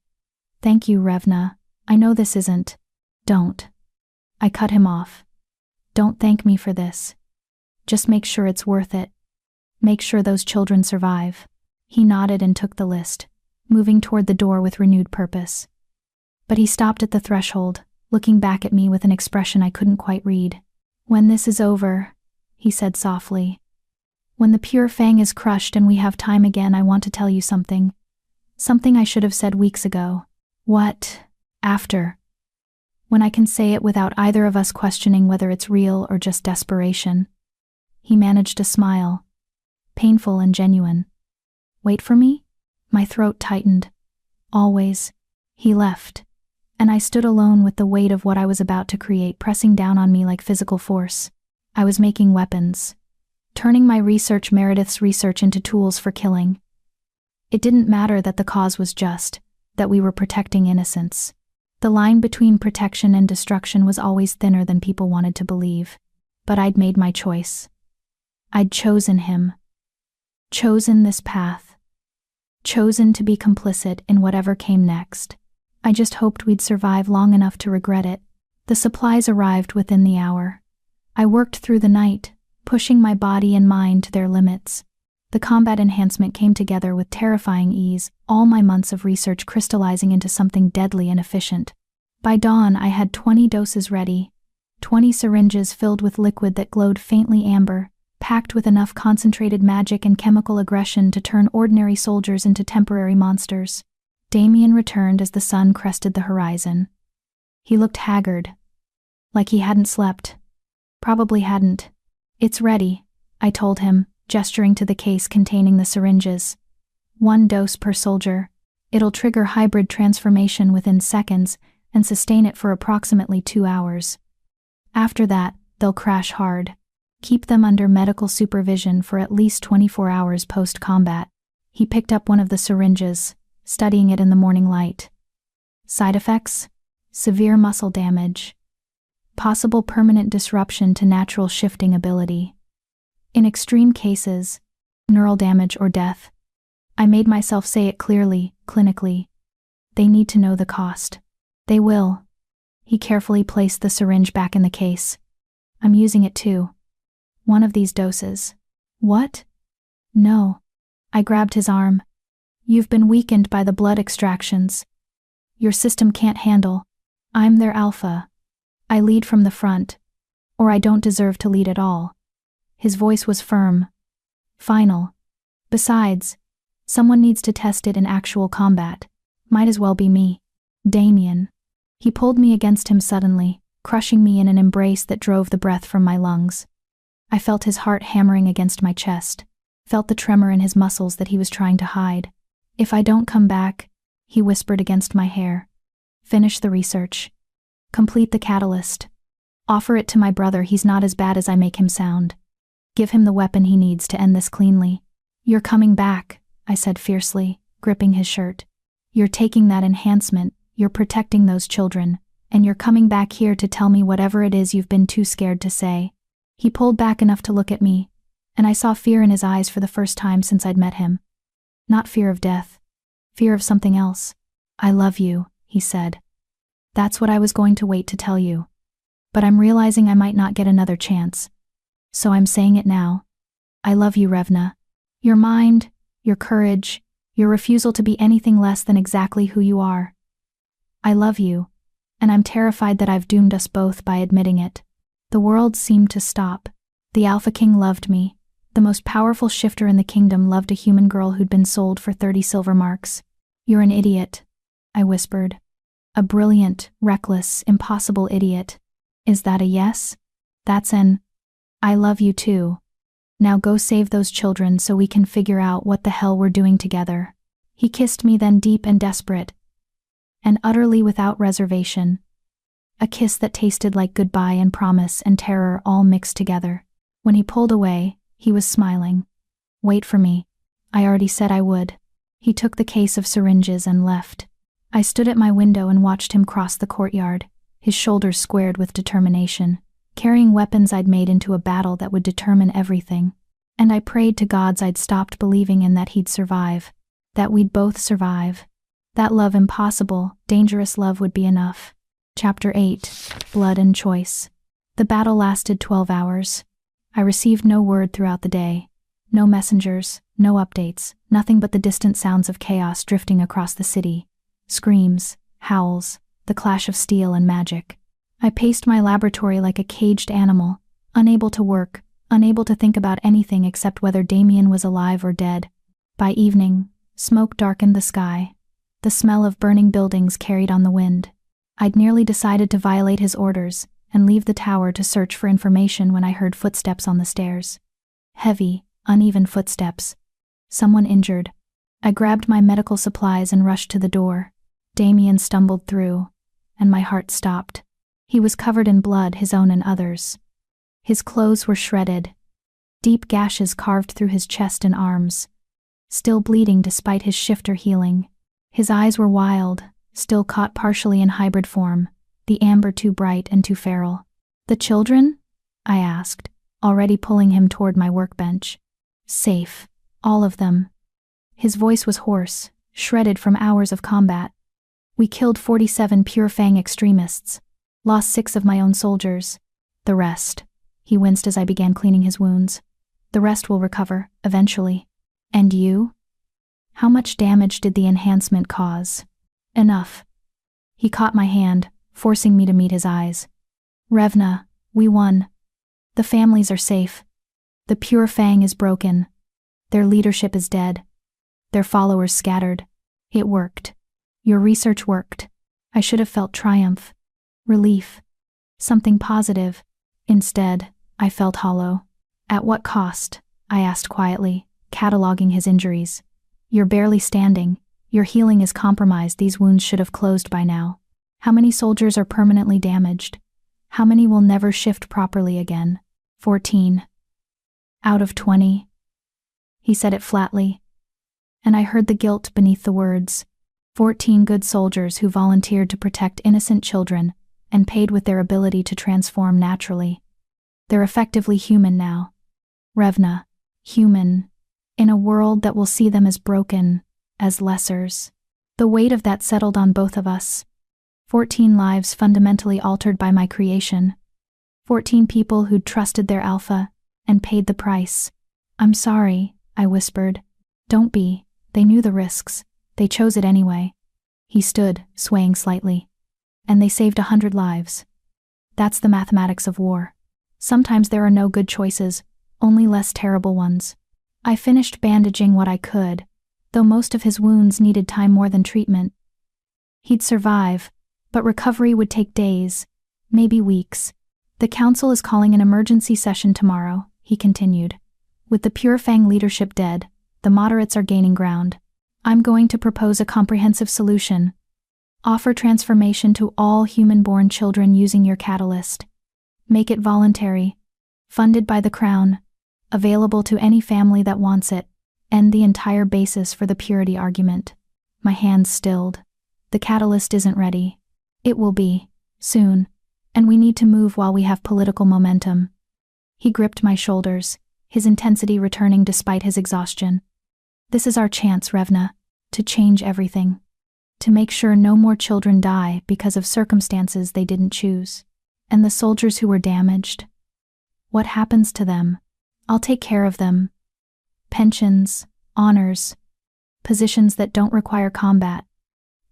Thank you, Revna. I know this isn't. Don't. I cut him off. Don't thank me for this. Just make sure it's worth it. Make sure those children survive. He nodded and took the list, moving toward the door with renewed purpose. But he stopped at the threshold, looking back at me with an expression I couldn't quite read. When this is over, he said softly. When the pure Fang is crushed and we have time again, I want to tell you something. Something I should have said weeks ago. What? After. When I can say it without either of us questioning whether it's real or just desperation. He managed a smile. Painful and genuine. Wait for me? My throat tightened. Always. He left. And I stood alone with the weight of what I was about to create pressing down on me like physical force. I was making weapons. Turning my research, Meredith's research, into tools for killing. It didn't matter that the cause was just, that we were protecting innocence. The line between protection and destruction was always thinner than people wanted to believe. But I'd made my choice. I'd chosen him. Chosen this path. Chosen to be complicit in whatever came next. I just hoped we'd survive long enough to regret it. The supplies arrived within the hour. I worked through the night, pushing my body and mind to their limits. The combat enhancement came together with terrifying ease, all my months of research crystallizing into something deadly and efficient. By dawn, I had 20 doses ready. 20 syringes filled with liquid that glowed faintly amber, packed with enough concentrated magic and chemical aggression to turn ordinary soldiers into temporary monsters. Damien returned as the sun crested the horizon. He looked haggard. Like he hadn't slept. Probably hadn't. It's ready, I told him, gesturing to the case containing the syringes. 1 dose per soldier. It'll trigger hybrid transformation within seconds and sustain it for approximately 2 hours. After that, they'll crash hard. Keep them under medical supervision for at least 24 hours post-combat. He picked up one of the syringes, studying it in the morning light. Side effects? Severe muscle damage. Possible permanent disruption to natural shifting ability. In extreme cases, neural damage or death. I made myself say it clearly, clinically. They need to know the cost. They will. He carefully placed the syringe back in the case. I'm using it too. 1 of these doses. What? No. I grabbed his arm. You've been weakened by the blood extractions. Your system can't handle. I'm their alpha. I lead from the front. Or I don't deserve to lead at all. His voice was firm. Final. Besides, someone needs to test it in actual combat. Might as well be me. Damien. He pulled me against him suddenly, crushing me in an embrace that drove the breath from my lungs. I felt his heart hammering against my chest, felt the tremor in his muscles that he was trying to hide. If I don't come back, he whispered against my hair. Finish the research. Complete the catalyst. Offer it to my brother. He's not as bad as I make him sound. Give him the weapon he needs to end this cleanly. You're coming back, I said fiercely, gripping his shirt. You're taking that enhancement, you're protecting those children, And you're coming back here to tell me whatever it is you've been too scared to say. He pulled back enough to look at me, and I saw fear in his eyes for the first time since I'd met him. Not fear of death. Fear of something else. I love you, he said. That's what I was going to wait to tell you. But I'm realizing I might not get another chance. So I'm saying it now. I love you, Revna. Your mind, your courage, your refusal to be anything less than exactly who you are. I love you, and I'm terrified that I've doomed us both by admitting it. The world seemed to stop. The Alpha King loved me. The most powerful shifter in the kingdom loved a human girl who'd been sold for 30 silver marks. You're an idiot, I whispered. A brilliant, reckless, impossible idiot. Is that a yes? That's an I love you too. Now go save those children so we can figure out what the hell we're doing together. He kissed me then, deep and desperate, and utterly without reservation. A kiss that tasted like goodbye and promise and terror all mixed together. When he pulled away, he was smiling. Wait for me. I already said I would. He took the case of syringes and left. I stood at my window and watched him cross the courtyard, his shoulders squared with determination, carrying weapons I'd made into a battle that would determine everything. And I prayed to gods I'd stopped believing in that he'd survive, that we'd both survive. That love, impossible, dangerous love, would be enough. Chapter 8. Blood and Choice. The battle lasted 12 hours. I received no word throughout the day. No messengers, no updates, nothing but the distant sounds of chaos drifting across the city. Screams, howls, the clash of steel and magic. I paced my laboratory like a caged animal, unable to work, unable to think about anything except whether Damien was alive or dead. By evening, smoke darkened the sky. The smell of burning buildings carried on the wind. I'd nearly decided to violate his orders and leave the tower to search for information when I heard footsteps on the stairs. Heavy, uneven footsteps. Someone injured. I grabbed my medical supplies and rushed to the door. Damien stumbled through, and my heart stopped. He was covered in blood, his own and others. His clothes were shredded. Deep gashes carved through his chest and arms. Still bleeding despite his shifter healing. His eyes were wild, still caught partially in hybrid form, the amber too bright and too feral. The children? I asked, already pulling him toward my workbench. Safe. All of them. His voice was hoarse, shredded from hours of combat. We killed 47 Pure Fang extremists. Lost 6 of my own soldiers. The rest. He winced as I began cleaning his wounds. The rest will recover, eventually. And you? How much damage did the enhancement cause? Enough. He caught my hand, forcing me to meet his eyes. Revna, we won. The families are safe. The Pure Fang is broken. Their leadership is dead. Their followers scattered. It worked. Your research worked. I should have felt triumph. Relief. Something positive. Instead, I felt hollow. At what cost? I asked quietly, cataloging his injuries. You're barely standing. Your healing is compromised. These wounds should have closed by now. How many soldiers are permanently damaged? How many will never shift properly again? 14. Out of 20. He said it flatly. And I heard the guilt beneath the words. 14 good soldiers who volunteered to protect innocent children and paid with their ability to transform naturally. They're effectively human now. Revna, human, in a world that will see them as broken, as lessers. The weight of that settled on both of us. 14 lives fundamentally altered by my creation. 14 people who'd trusted their alpha and paid the price. I'm sorry, I whispered. Don't be. They knew the risks. They chose it anyway. He stood, swaying slightly. And they saved 100 lives. That's the mathematics of war. Sometimes there are no good choices, only less terrible ones. I finished bandaging what I could, though most of his wounds needed time more than treatment. He'd survive, but recovery would take days, maybe weeks. The council is calling an emergency session tomorrow, he continued. With the Pure Fang leadership dead, the moderates are gaining ground. I'm going to propose a comprehensive solution. Offer transformation to all human-born children using your catalyst. Make it voluntary. Funded by the Crown. Available to any family that wants it. End the entire basis for the purity argument. My hands stilled. The catalyst isn't ready. It will be. Soon. And we need to move while we have political momentum. He gripped my shoulders, his intensity returning despite his exhaustion. This is our chance, Revna, to change everything. To make sure no more children die because of circumstances they didn't choose. And the soldiers who were damaged? What happens to them? I'll take care of them. Pensions, honors, positions that don't require combat.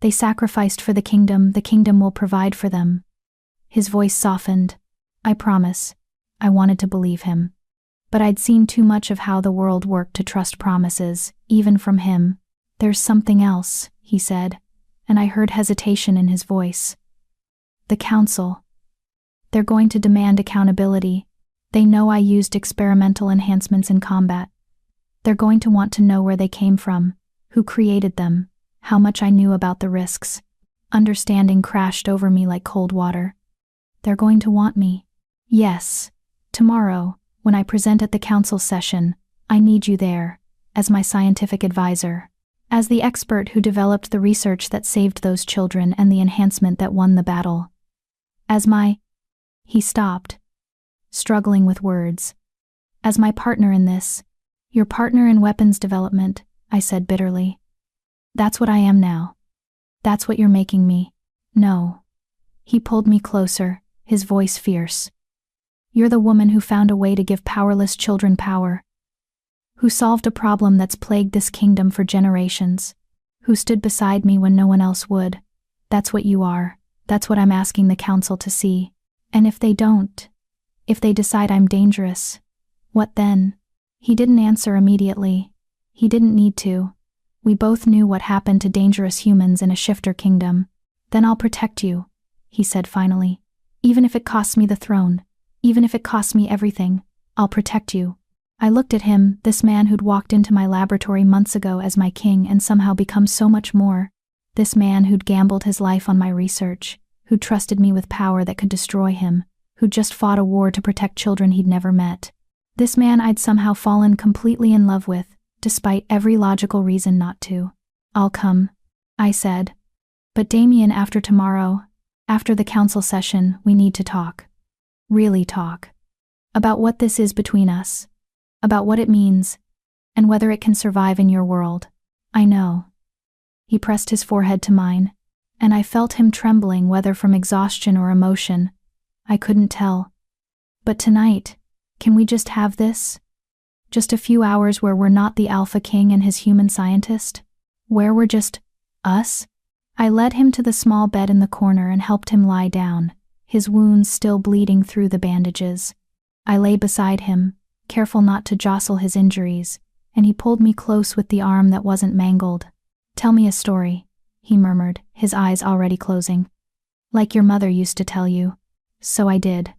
They sacrificed for the kingdom will provide for them. His voice softened. I promise. I wanted to believe him. But I'd seen too much of how the world worked to trust promises, even from him. There's something else, he said, and I heard hesitation in his voice. The council. They're going to demand accountability. They know I used experimental enhancements in combat. They're going to want to know where they came from, who created them, how much I knew about the risks. Understanding crashed over me like cold water. They're going to want me. Yes. Tomorrow, when I present at the council session, I need you there, as my scientific advisor, as the expert who developed the research that saved those children and the enhancement that won the battle. As my... He stopped, struggling with words. As my partner in this, your partner in weapons development, I said bitterly. That's what I am now. That's what you're making me. No. He pulled me closer, his voice fierce. You're the woman who found a way to give powerless children power. Who solved a problem that's plagued this kingdom for generations. Who stood beside me when no one else would. That's what you are. That's what I'm asking the council to see. And if they don't, if they decide I'm dangerous, what then? He didn't answer immediately. He didn't need to. We both knew what happened to dangerous humans in a shifter kingdom. Then I'll protect you, he said finally. Even if it costs me the throne. Even if it costs me everything, I'll protect you. I looked at him, this man who'd walked into my laboratory months ago as my king and somehow become so much more. This man who'd gambled his life on my research, who'd trusted me with power that could destroy him, who'd just fought a war to protect children he'd never met. This man I'd somehow fallen completely in love with, despite every logical reason not to. I'll come, I said. But Damien, after tomorrow, after the council session, we need to talk. Really talk. About what this is between us. About what it means. And whether it can survive in your world. I know. He pressed his forehead to mine, and I felt him trembling, whether from exhaustion or emotion. I couldn't tell. But tonight, can we just have this? Just a few hours where we're not the Alpha King and his human scientist? Where we're just us? I led him to the small bed in the corner and helped him lie down, his wounds still bleeding through the bandages. I lay beside him, careful not to jostle his injuries, and he pulled me close with the arm that wasn't mangled. Tell me a story, he murmured, his eyes already closing. Like your mother used to tell you. So I did.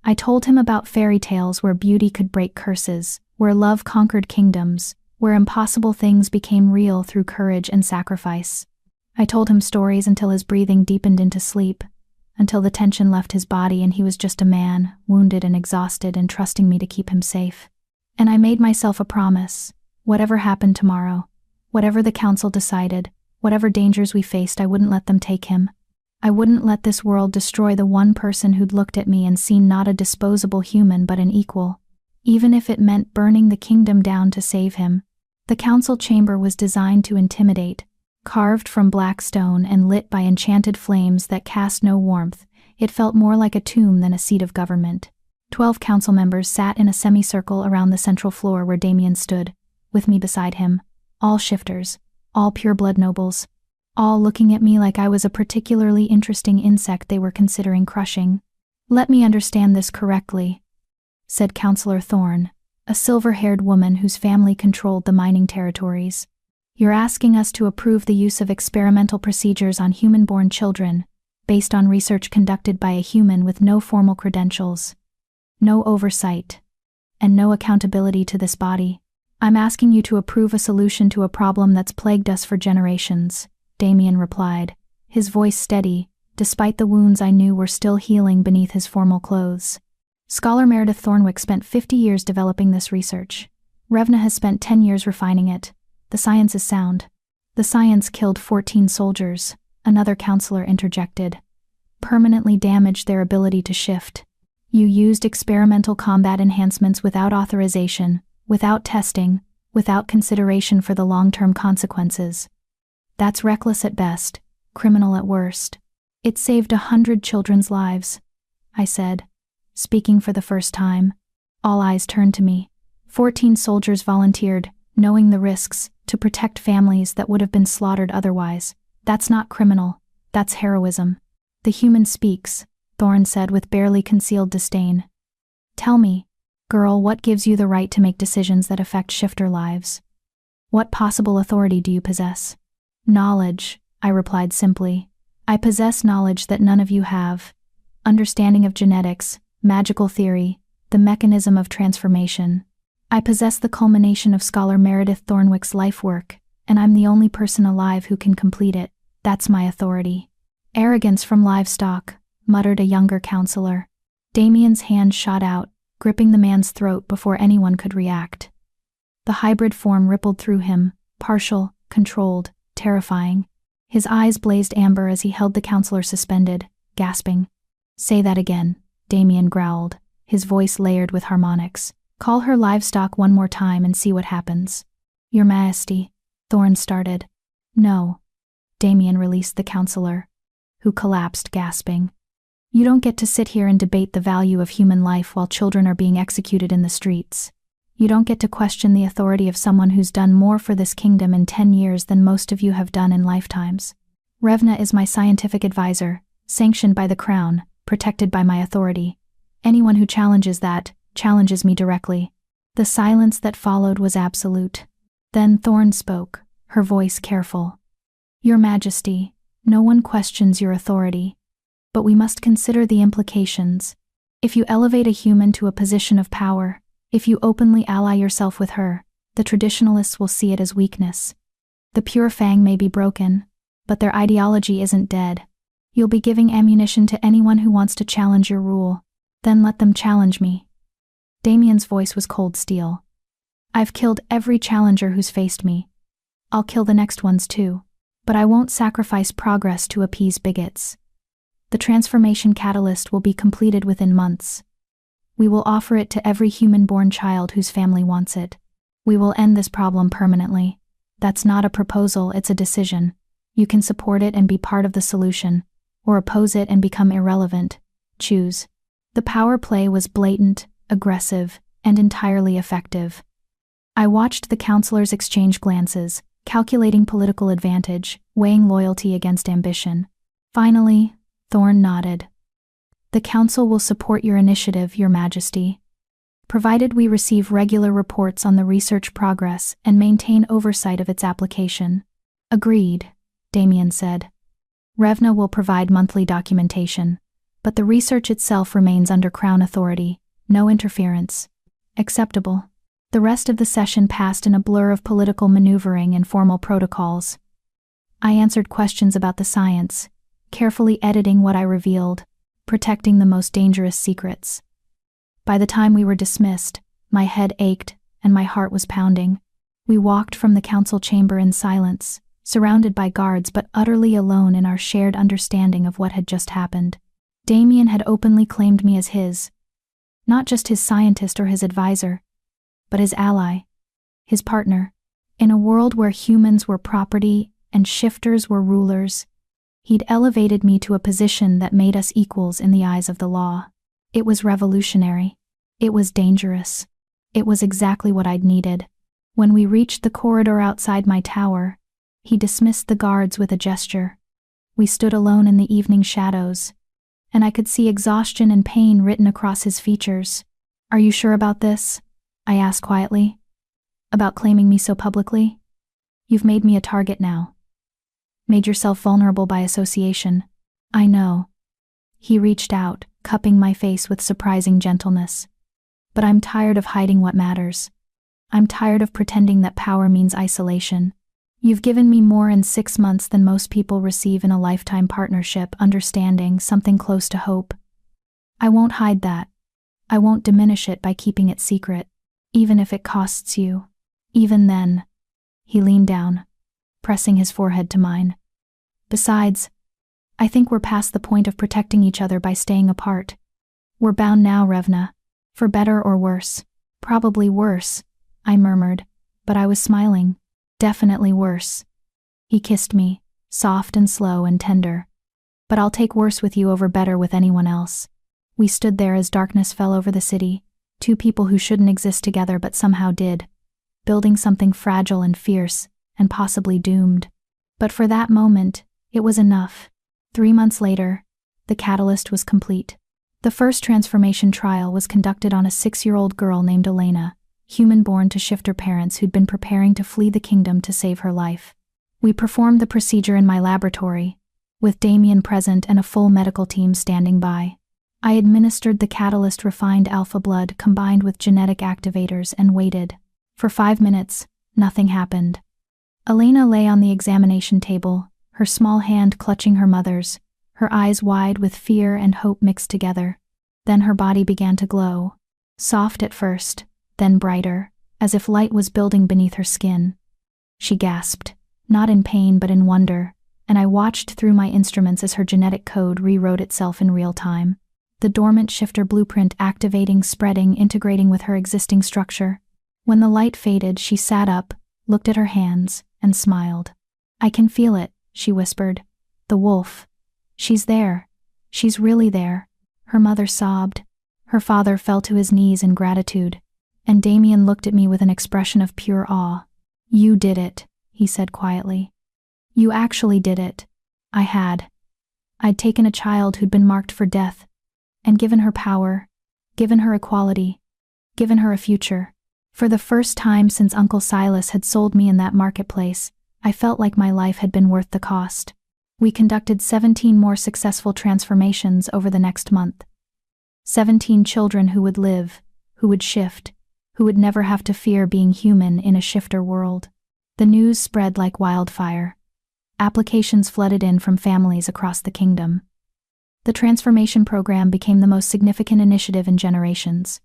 I told him about fairy tales where beauty could break curses, where love conquered kingdoms, where impossible things became real through courage and sacrifice. I told him stories until his breathing deepened into sleep, until the tension left his body and he was just a man, wounded and exhausted and trusting me to keep him safe. And I made myself a promise. Whatever happened tomorrow, whatever the council decided, whatever dangers we faced, I wouldn't let them take him. I wouldn't let this world destroy the one person who'd looked at me and seen not a disposable human but an equal, even if it meant burning the kingdom down to save him. The council chamber was designed to intimidate. Carved from black stone and lit by enchanted flames that cast no warmth, it felt more like a tomb than a seat of government. 12 council members sat in a semicircle around the central floor where Damien stood, with me beside him, all shifters, all pure-blood nobles, all looking at me like I was a particularly interesting insect they were considering crushing. Let me understand this correctly, said Councillor Thorne, a silver-haired woman whose family controlled the mining territories. You're asking us to approve the use of experimental procedures on human-born children, based on research conducted by a human with no formal credentials, no oversight, and no accountability to this body. I'm asking you to approve a solution to a problem that's plagued us for generations, Damien replied, his voice steady, despite the wounds I knew were still healing beneath his formal clothes. Scholar Meredith Thornwick spent 50 years developing this research. Revna has spent 10 years refining it. The science is sound. The science killed 14 soldiers, another counselor interjected. permanently damaged their ability to shift. You used experimental combat enhancements without authorization, without testing, without consideration for the long-term consequences. That's reckless at best, criminal at worst. It saved 100 children's lives, I said, speaking for the first time. All eyes turned to me. 14 soldiers volunteered, knowing the risks, to protect families that would have been slaughtered otherwise. That's not criminal, that's heroism. The human speaks, Thorne said with barely concealed disdain. Tell me, girl, what gives you the right to make decisions that affect shifter lives? What possible authority do you possess? Knowledge, I replied simply. I possess knowledge that none of you have. Understanding of genetics, magical theory, the mechanism of transformation. I possess the culmination of Scholar Meredith Thornwick's life work, and I'm the only person alive who can complete it. That's my authority. Arrogance from livestock, muttered a younger counselor. Damien's hand shot out, gripping the man's throat before anyone could react. The hybrid form rippled through him, partial, controlled, terrifying. His eyes blazed amber as he held the counselor suspended, gasping. Say that again, Damien growled, his voice layered with harmonics. Call her livestock one more time and see what happens. Your Majesty, Thorne started. No. Damien released the counselor, who collapsed, gasping. You don't get to sit here and debate the value of human life while children are being executed in the streets. You don't get to question the authority of someone who's done more for this kingdom in 10 years than most of you have done in lifetimes. Revna is my scientific advisor, sanctioned by the crown, protected by my authority. Anyone who challenges that, challenges me directly. The silence that followed was absolute. Then Thorne spoke, her voice careful. Your Majesty, no one questions your authority. But we must consider the implications. If you elevate a human to a position of power, if you openly ally yourself with her, the traditionalists will see it as weakness. The Pure Fang may be broken, but their ideology isn't dead. You'll be giving ammunition to anyone who wants to challenge your rule. Then let them challenge me. Damien's voice was cold steel. I've killed every challenger who's faced me. I'll kill the next ones too. But I won't sacrifice progress to appease bigots. The transformation catalyst will be completed within months. We will offer it to every human-born child whose family wants it. We will end this problem permanently. That's not a proposal, it's a decision. You can support it and be part of the solution, or oppose it and become irrelevant. Choose. The power play was blatant, aggressive, and entirely effective. I watched the counselors exchange glances, calculating political advantage, weighing loyalty against ambition. Finally, Thorne nodded. The Council will support your initiative, Your Majesty, provided we receive regular reports on the research progress and maintain oversight of its application. Agreed, Damien said. Revna will provide monthly documentation, but the research itself remains under Crown authority. No interference. Acceptable. The rest of the session passed in a blur of political maneuvering and formal protocols. I answered questions about the science, carefully editing what I revealed, protecting the most dangerous secrets. By the time we were dismissed, my head ached and my heart was pounding. We walked from the council chamber in silence, surrounded by guards but utterly alone in our shared understanding of what had just happened. Damien had openly claimed me as his, not just his scientist or his advisor, but his ally, his partner. In a world where humans were property and shifters were rulers, he'd elevated me to a position that made us equals in the eyes of the law. It was revolutionary. It was dangerous. It was exactly what I'd needed. When we reached the corridor outside my tower, he dismissed the guards with a gesture. We stood alone in the evening shadows, and I could see exhaustion and pain written across his features. Are you sure about this? I asked quietly. About claiming me so publicly? You've made me a target now. Made yourself vulnerable by association. I know. He reached out, cupping my face with surprising gentleness. But I'm tired of hiding what matters. I'm tired of pretending that power means isolation. You've given me more in 6 months than most people receive in a lifetime partnership, understanding, something close to hope. I won't hide that. I won't diminish it by keeping it secret, even if it costs you. Even then. He leaned down, pressing his forehead to mine. Besides, I think we're past the point of protecting each other by staying apart. We're bound now, Revna. For better or worse. Probably worse, I murmured, but I was smiling. Definitely worse. He kissed me, soft and slow and tender. But I'll take worse with you over better with anyone else. We stood there as darkness fell over the city, two people who shouldn't exist together but somehow did, building something fragile and fierce, and possibly doomed. But for that moment, it was enough. 3 months later, the catalyst was complete. The first transformation trial was conducted on a 6-year-old girl named Elena, human-born to shifter parents who'd been preparing to flee the kingdom to save her life. We performed the procedure in my laboratory, with Damien present and a full medical team standing by. I administered the catalyst-refined alpha blood combined with genetic activators and waited. For 5 minutes, nothing happened. Elena lay on the examination table, her small hand clutching her mother's, her eyes wide with fear and hope mixed together. Then her body began to glow. Soft at first, then brighter, as if light was building beneath her skin. She gasped, not in pain but in wonder, and I watched through my instruments as her genetic code rewrote itself in real time. The dormant shifter blueprint activating, spreading, integrating with her existing structure. When the light faded, she sat up, looked at her hands, and smiled. "I can feel it," she whispered. "The wolf. She's there. She's really there." Her mother sobbed. Her father fell to his knees in gratitude, and Damien looked at me with an expression of pure awe. "You did it," he said quietly. "You actually did it." I had. I'd taken a child who'd been marked for death, and given her power, given her equality, given her a future. For the first time since Uncle Silas had sold me in that marketplace, I felt like my life had been worth the cost. We conducted 17 more successful transformations over the next month. 17 children who would live, who would shift, who would never have to fear being human in a shifter world. The news spread like wildfire. Applications flooded in from families across the kingdom. The transformation program became the most significant initiative in generations,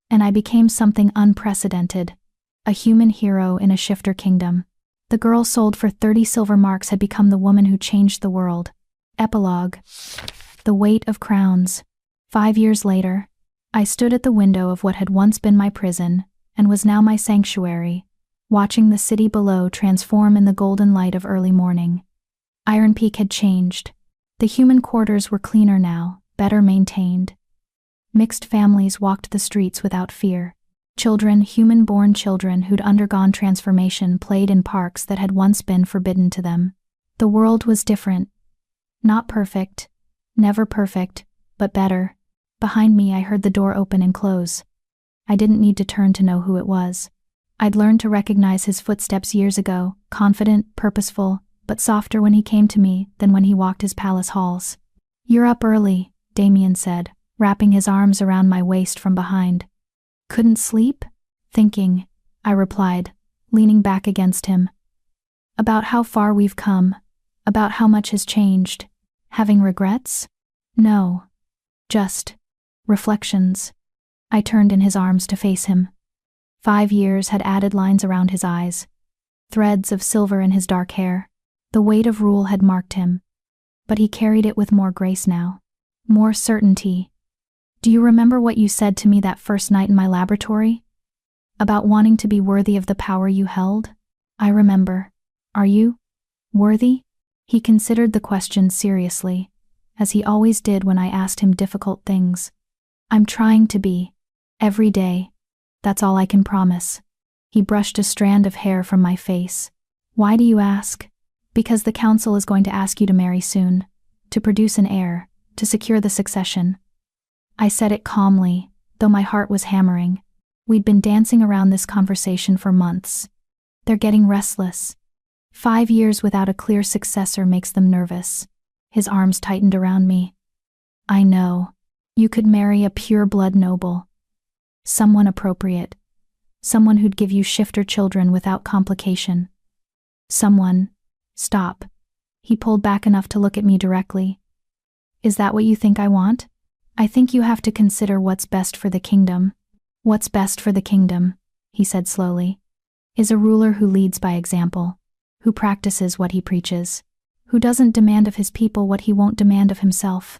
and I became something unprecedented, a human hero in a shifter kingdom. The girl sold for 30 silver marks had become the woman who changed the world. Epilogue. The weight of crowns. 5 years later, I stood at the window of what had once been my prison, and was now my sanctuary, watching the city below transform in the golden light of early morning. Iron Peak had changed. The human quarters were cleaner now, better maintained. Mixed families walked the streets without fear. Children, human-born children who'd undergone transformation, played in parks that had once been forbidden to them. The world was different. Not perfect. Never perfect, but better. Behind me I heard the door open and close. I didn't need to turn to know who it was. I'd learned to recognize his footsteps years ago, confident, purposeful, but softer when he came to me than when he walked his palace halls. "You're up early," Damien said, wrapping his arms around my waist from behind. "Couldn't sleep?" "Thinking," I replied, leaning back against him. "About how far we've come, about how much has changed. Having regrets?" "No. Just reflections." I turned in his arms to face him. 5 years had added lines around his eyes, threads of silver in his dark hair. The weight of rule had marked him, but he carried it with more grace now, more certainty. "Do you remember what you said to me that first night in my laboratory? About wanting to be worthy of the power you held?" "I remember. Are you worthy?" He considered the question seriously, as he always did when I asked him difficult things. "I'm trying to be. Every day. That's all I can promise." He brushed a strand of hair from my face. "Why do you ask?" "Because the council is going to ask you to marry soon, to produce an heir, to secure the succession." I said it calmly, though my heart was hammering. We'd been dancing around this conversation for months. They're getting restless. 5 years without a clear successor makes them nervous. His arms tightened around me. "I know. You could marry a pure-blood noble. Someone appropriate. Someone who'd give you shifter children without complication. Someone—" "Stop." He pulled back enough to look at me directly. "Is that what you think I want? I think you have to consider what's best for the kingdom." "What's best for the kingdom," he said slowly, "is a ruler who leads by example, who practices what he preaches. Who doesn't demand of his people what he won't demand of himself?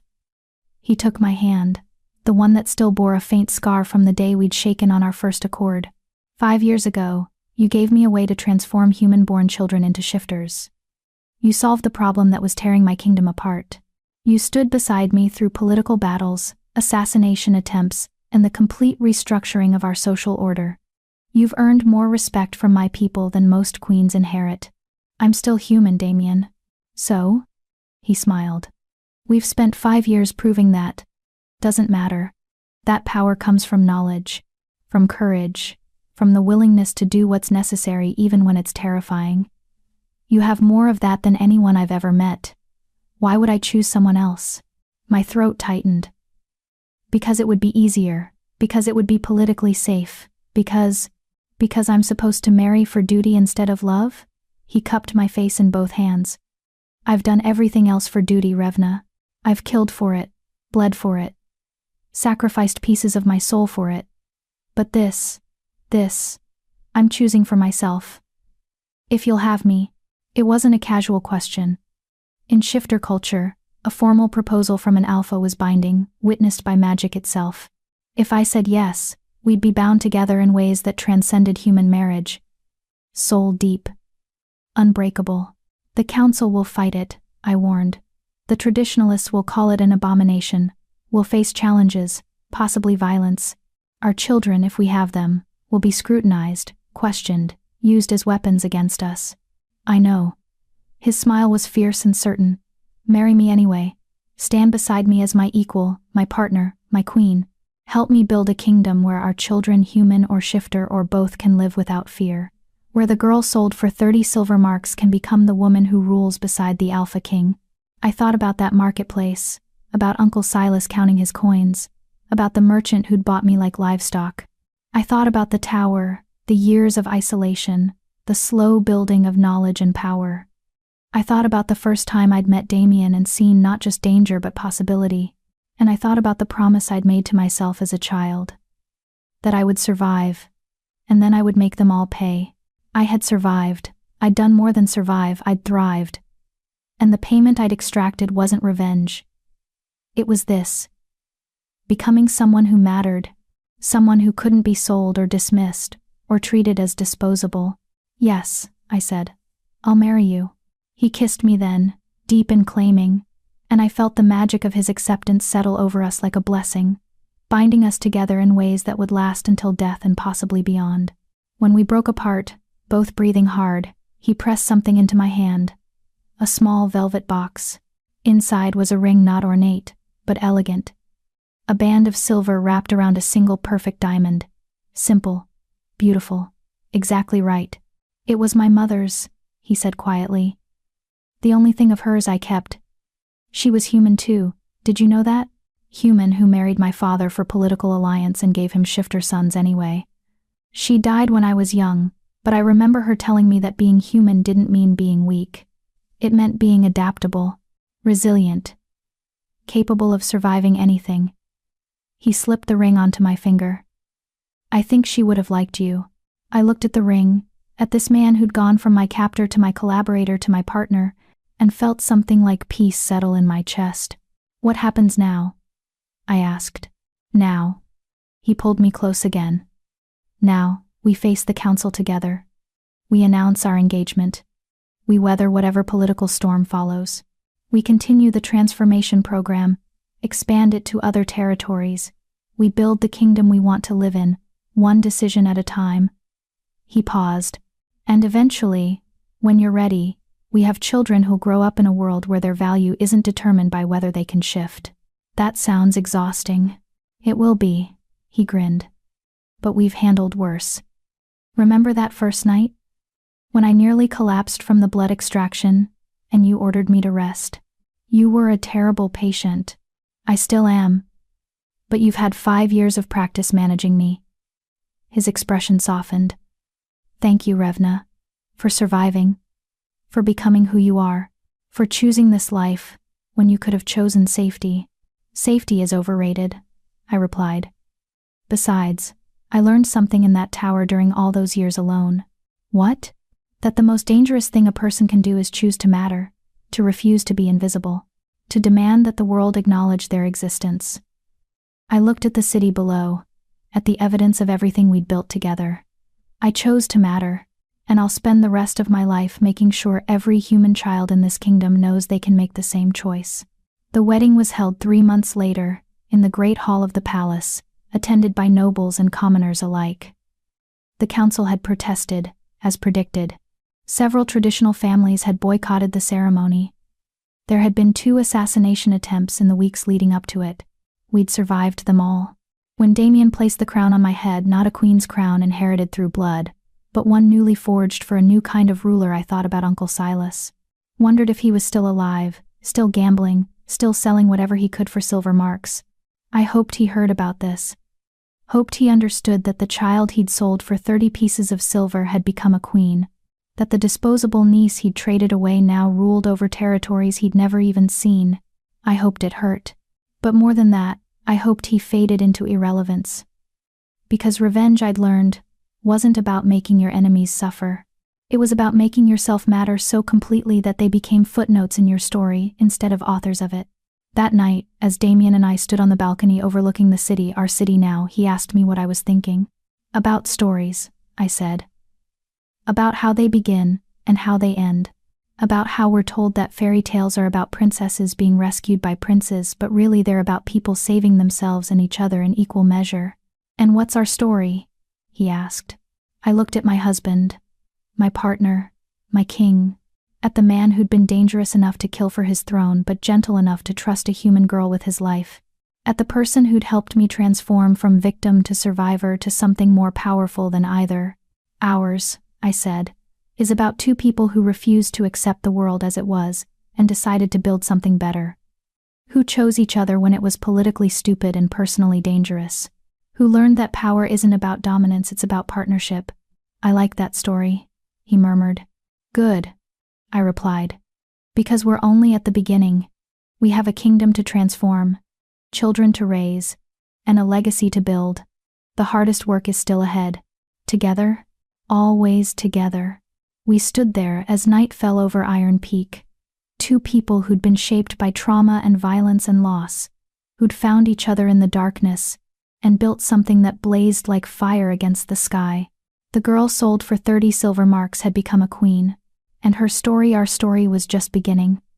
He took my hand, the one that still bore a faint scar from the day we'd shaken on our first accord. 5 years ago, you gave me a way to transform human-born children into shifters. You solved the problem that was tearing my kingdom apart. You stood beside me through political battles, assassination attempts, and the complete restructuring of our social order. You've earned more respect from my people than most queens inherit. I'm still human, Damien. So? He smiled. We've spent 5 years proving that. Doesn't matter. That power comes from knowledge, from courage, from the willingness to do what's necessary even when it's terrifying. You have more of that than anyone I've ever met. Why would I choose someone else? My throat tightened. Because it would be easier, because it would be politically safe, because I'm supposed to marry for duty instead of love? He cupped my face in both hands. I've done everything else for duty, Revna. I've killed for it, bled for it, sacrificed pieces of my soul for it. But this, I'm choosing for myself. If you'll have me. It wasn't a casual question. In shifter culture, a formal proposal from an alpha was binding, witnessed by magic itself. If I said yes, we'd be bound together in ways that transcended human marriage. Soul deep. Unbreakable. The council will fight it, I warned. The traditionalists will call it an abomination. We'll face challenges, possibly violence. Our children, if we have them, will be scrutinized, questioned, used as weapons against us. I know. His smile was fierce and certain. Marry me anyway. Stand beside me as my equal, my partner, my queen. Help me build a kingdom where our children, human or shifter or both, can live without fear. Where the girl sold for 30 silver marks can become the woman who rules beside the alpha king. I thought about that marketplace, about Uncle Silas counting his coins, about the merchant who'd bought me like livestock. I thought about the tower, the years of isolation, the slow building of knowledge and power. I thought about the first time I'd met Damien and seen not just danger but possibility. And I thought about the promise I'd made to myself as a child. That I would survive, and then I would make them all pay. I had survived. I'd done more than survive, I'd thrived. And the payment I'd extracted wasn't revenge. It was this. Becoming someone who mattered, someone who couldn't be sold or dismissed, or treated as disposable. Yes, I said. I'll marry you. He kissed me then, deep and claiming, and I felt the magic of his acceptance settle over us like a blessing, binding us together in ways that would last until death and possibly beyond. When we broke apart, both breathing hard, he pressed something into my hand. A small velvet box. Inside was a ring not ornate, but elegant. A band of silver wrapped around a single perfect diamond. Simple, beautiful, exactly right. It was my mother's, he said quietly. The only thing of hers I kept. She was human too, did you know that? Human who married my father for political alliance and gave him shifter sons anyway. She died when I was young, but I remember her telling me that being human didn't mean being weak. It meant being adaptable, resilient, capable of surviving anything. He slipped the ring onto my finger. I think she would have liked you. I looked at the ring, at this man who'd gone from my captor to my collaborator to my partner, and felt something like peace settle in my chest. What happens now? I asked. Now. He pulled me close again. Now, we face the council together. We announce our engagement. We weather whatever political storm follows. We continue the transformation program, expand it to other territories. We build the kingdom we want to live in, one decision at a time. He paused. And eventually, when you're ready, we have children who'll grow up in a world where their value isn't determined by whether they can shift. That sounds exhausting. It will be, he grinned. But we've handled worse. Remember that first night? When I nearly collapsed from the blood extraction, and you ordered me to rest. You were a terrible patient. I still am. But you've had 5 years of practice managing me. His expression softened. Thank you, Revna, for surviving, for becoming who you are, for choosing this life when you could have chosen safety. Safety is overrated, I replied. Besides, I learned something in that tower during all those years alone. What? That the most dangerous thing a person can do is choose to matter, to refuse to be invisible, to demand that the world acknowledge their existence. I looked at the city below, at the evidence of everything we'd built together. I chose to matter, and I'll spend the rest of my life making sure every human child in this kingdom knows they can make the same choice. The wedding was held 3 months later, in the great hall of the palace, attended by nobles and commoners alike. The council had protested, as predicted. Several traditional families had boycotted the ceremony. There had been 2 assassination attempts in the weeks leading up to it. We'd survived them all. When Damien placed the crown on my head, not a queen's crown inherited through blood, but one newly forged for a new kind of ruler, I thought about Uncle Silas. Wondered if he was still alive, still gambling, still selling whatever he could for silver marks. I hoped he heard about this. Hoped he understood that the child he'd sold for 30 pieces of silver had become a queen, that the disposable niece he'd traded away now ruled over territories he'd never even seen. I hoped it hurt. But more than that, I hoped he faded into irrelevance. Because revenge, I'd learned, wasn't about making your enemies suffer. It was about making yourself matter so completely that they became footnotes in your story instead of authors of it. That night, as Damien and I stood on the balcony overlooking the city, our city now, he asked me what I was thinking. About stories, I said. About how they begin and how they end. About how we're told that fairy tales are about princesses being rescued by princes, but really they're about people saving themselves and each other in equal measure. And what's our story? He asked. I looked at my husband, my partner, my king, at the man who'd been dangerous enough to kill for his throne but gentle enough to trust a human girl with his life, at the person who'd helped me transform from victim to survivor to something more powerful than either. Ours, I said, is about 2 people who refused to accept the world as it was and decided to build something better. Who chose each other when it was politically stupid and personally dangerous. Who learned that power isn't about dominance, it's about partnership. I like that story, he murmured. Good, I replied. Because we're only at the beginning. We have a kingdom to transform, children to raise, and a legacy to build. The hardest work is still ahead. Together, always together. We stood there as night fell over Iron Peak. 2 people who'd been shaped by trauma and violence and loss, who'd found each other in the darkness, and built something that blazed like fire against the sky. The girl sold for 30 silver marks had become a queen, and her story, our story, was just beginning.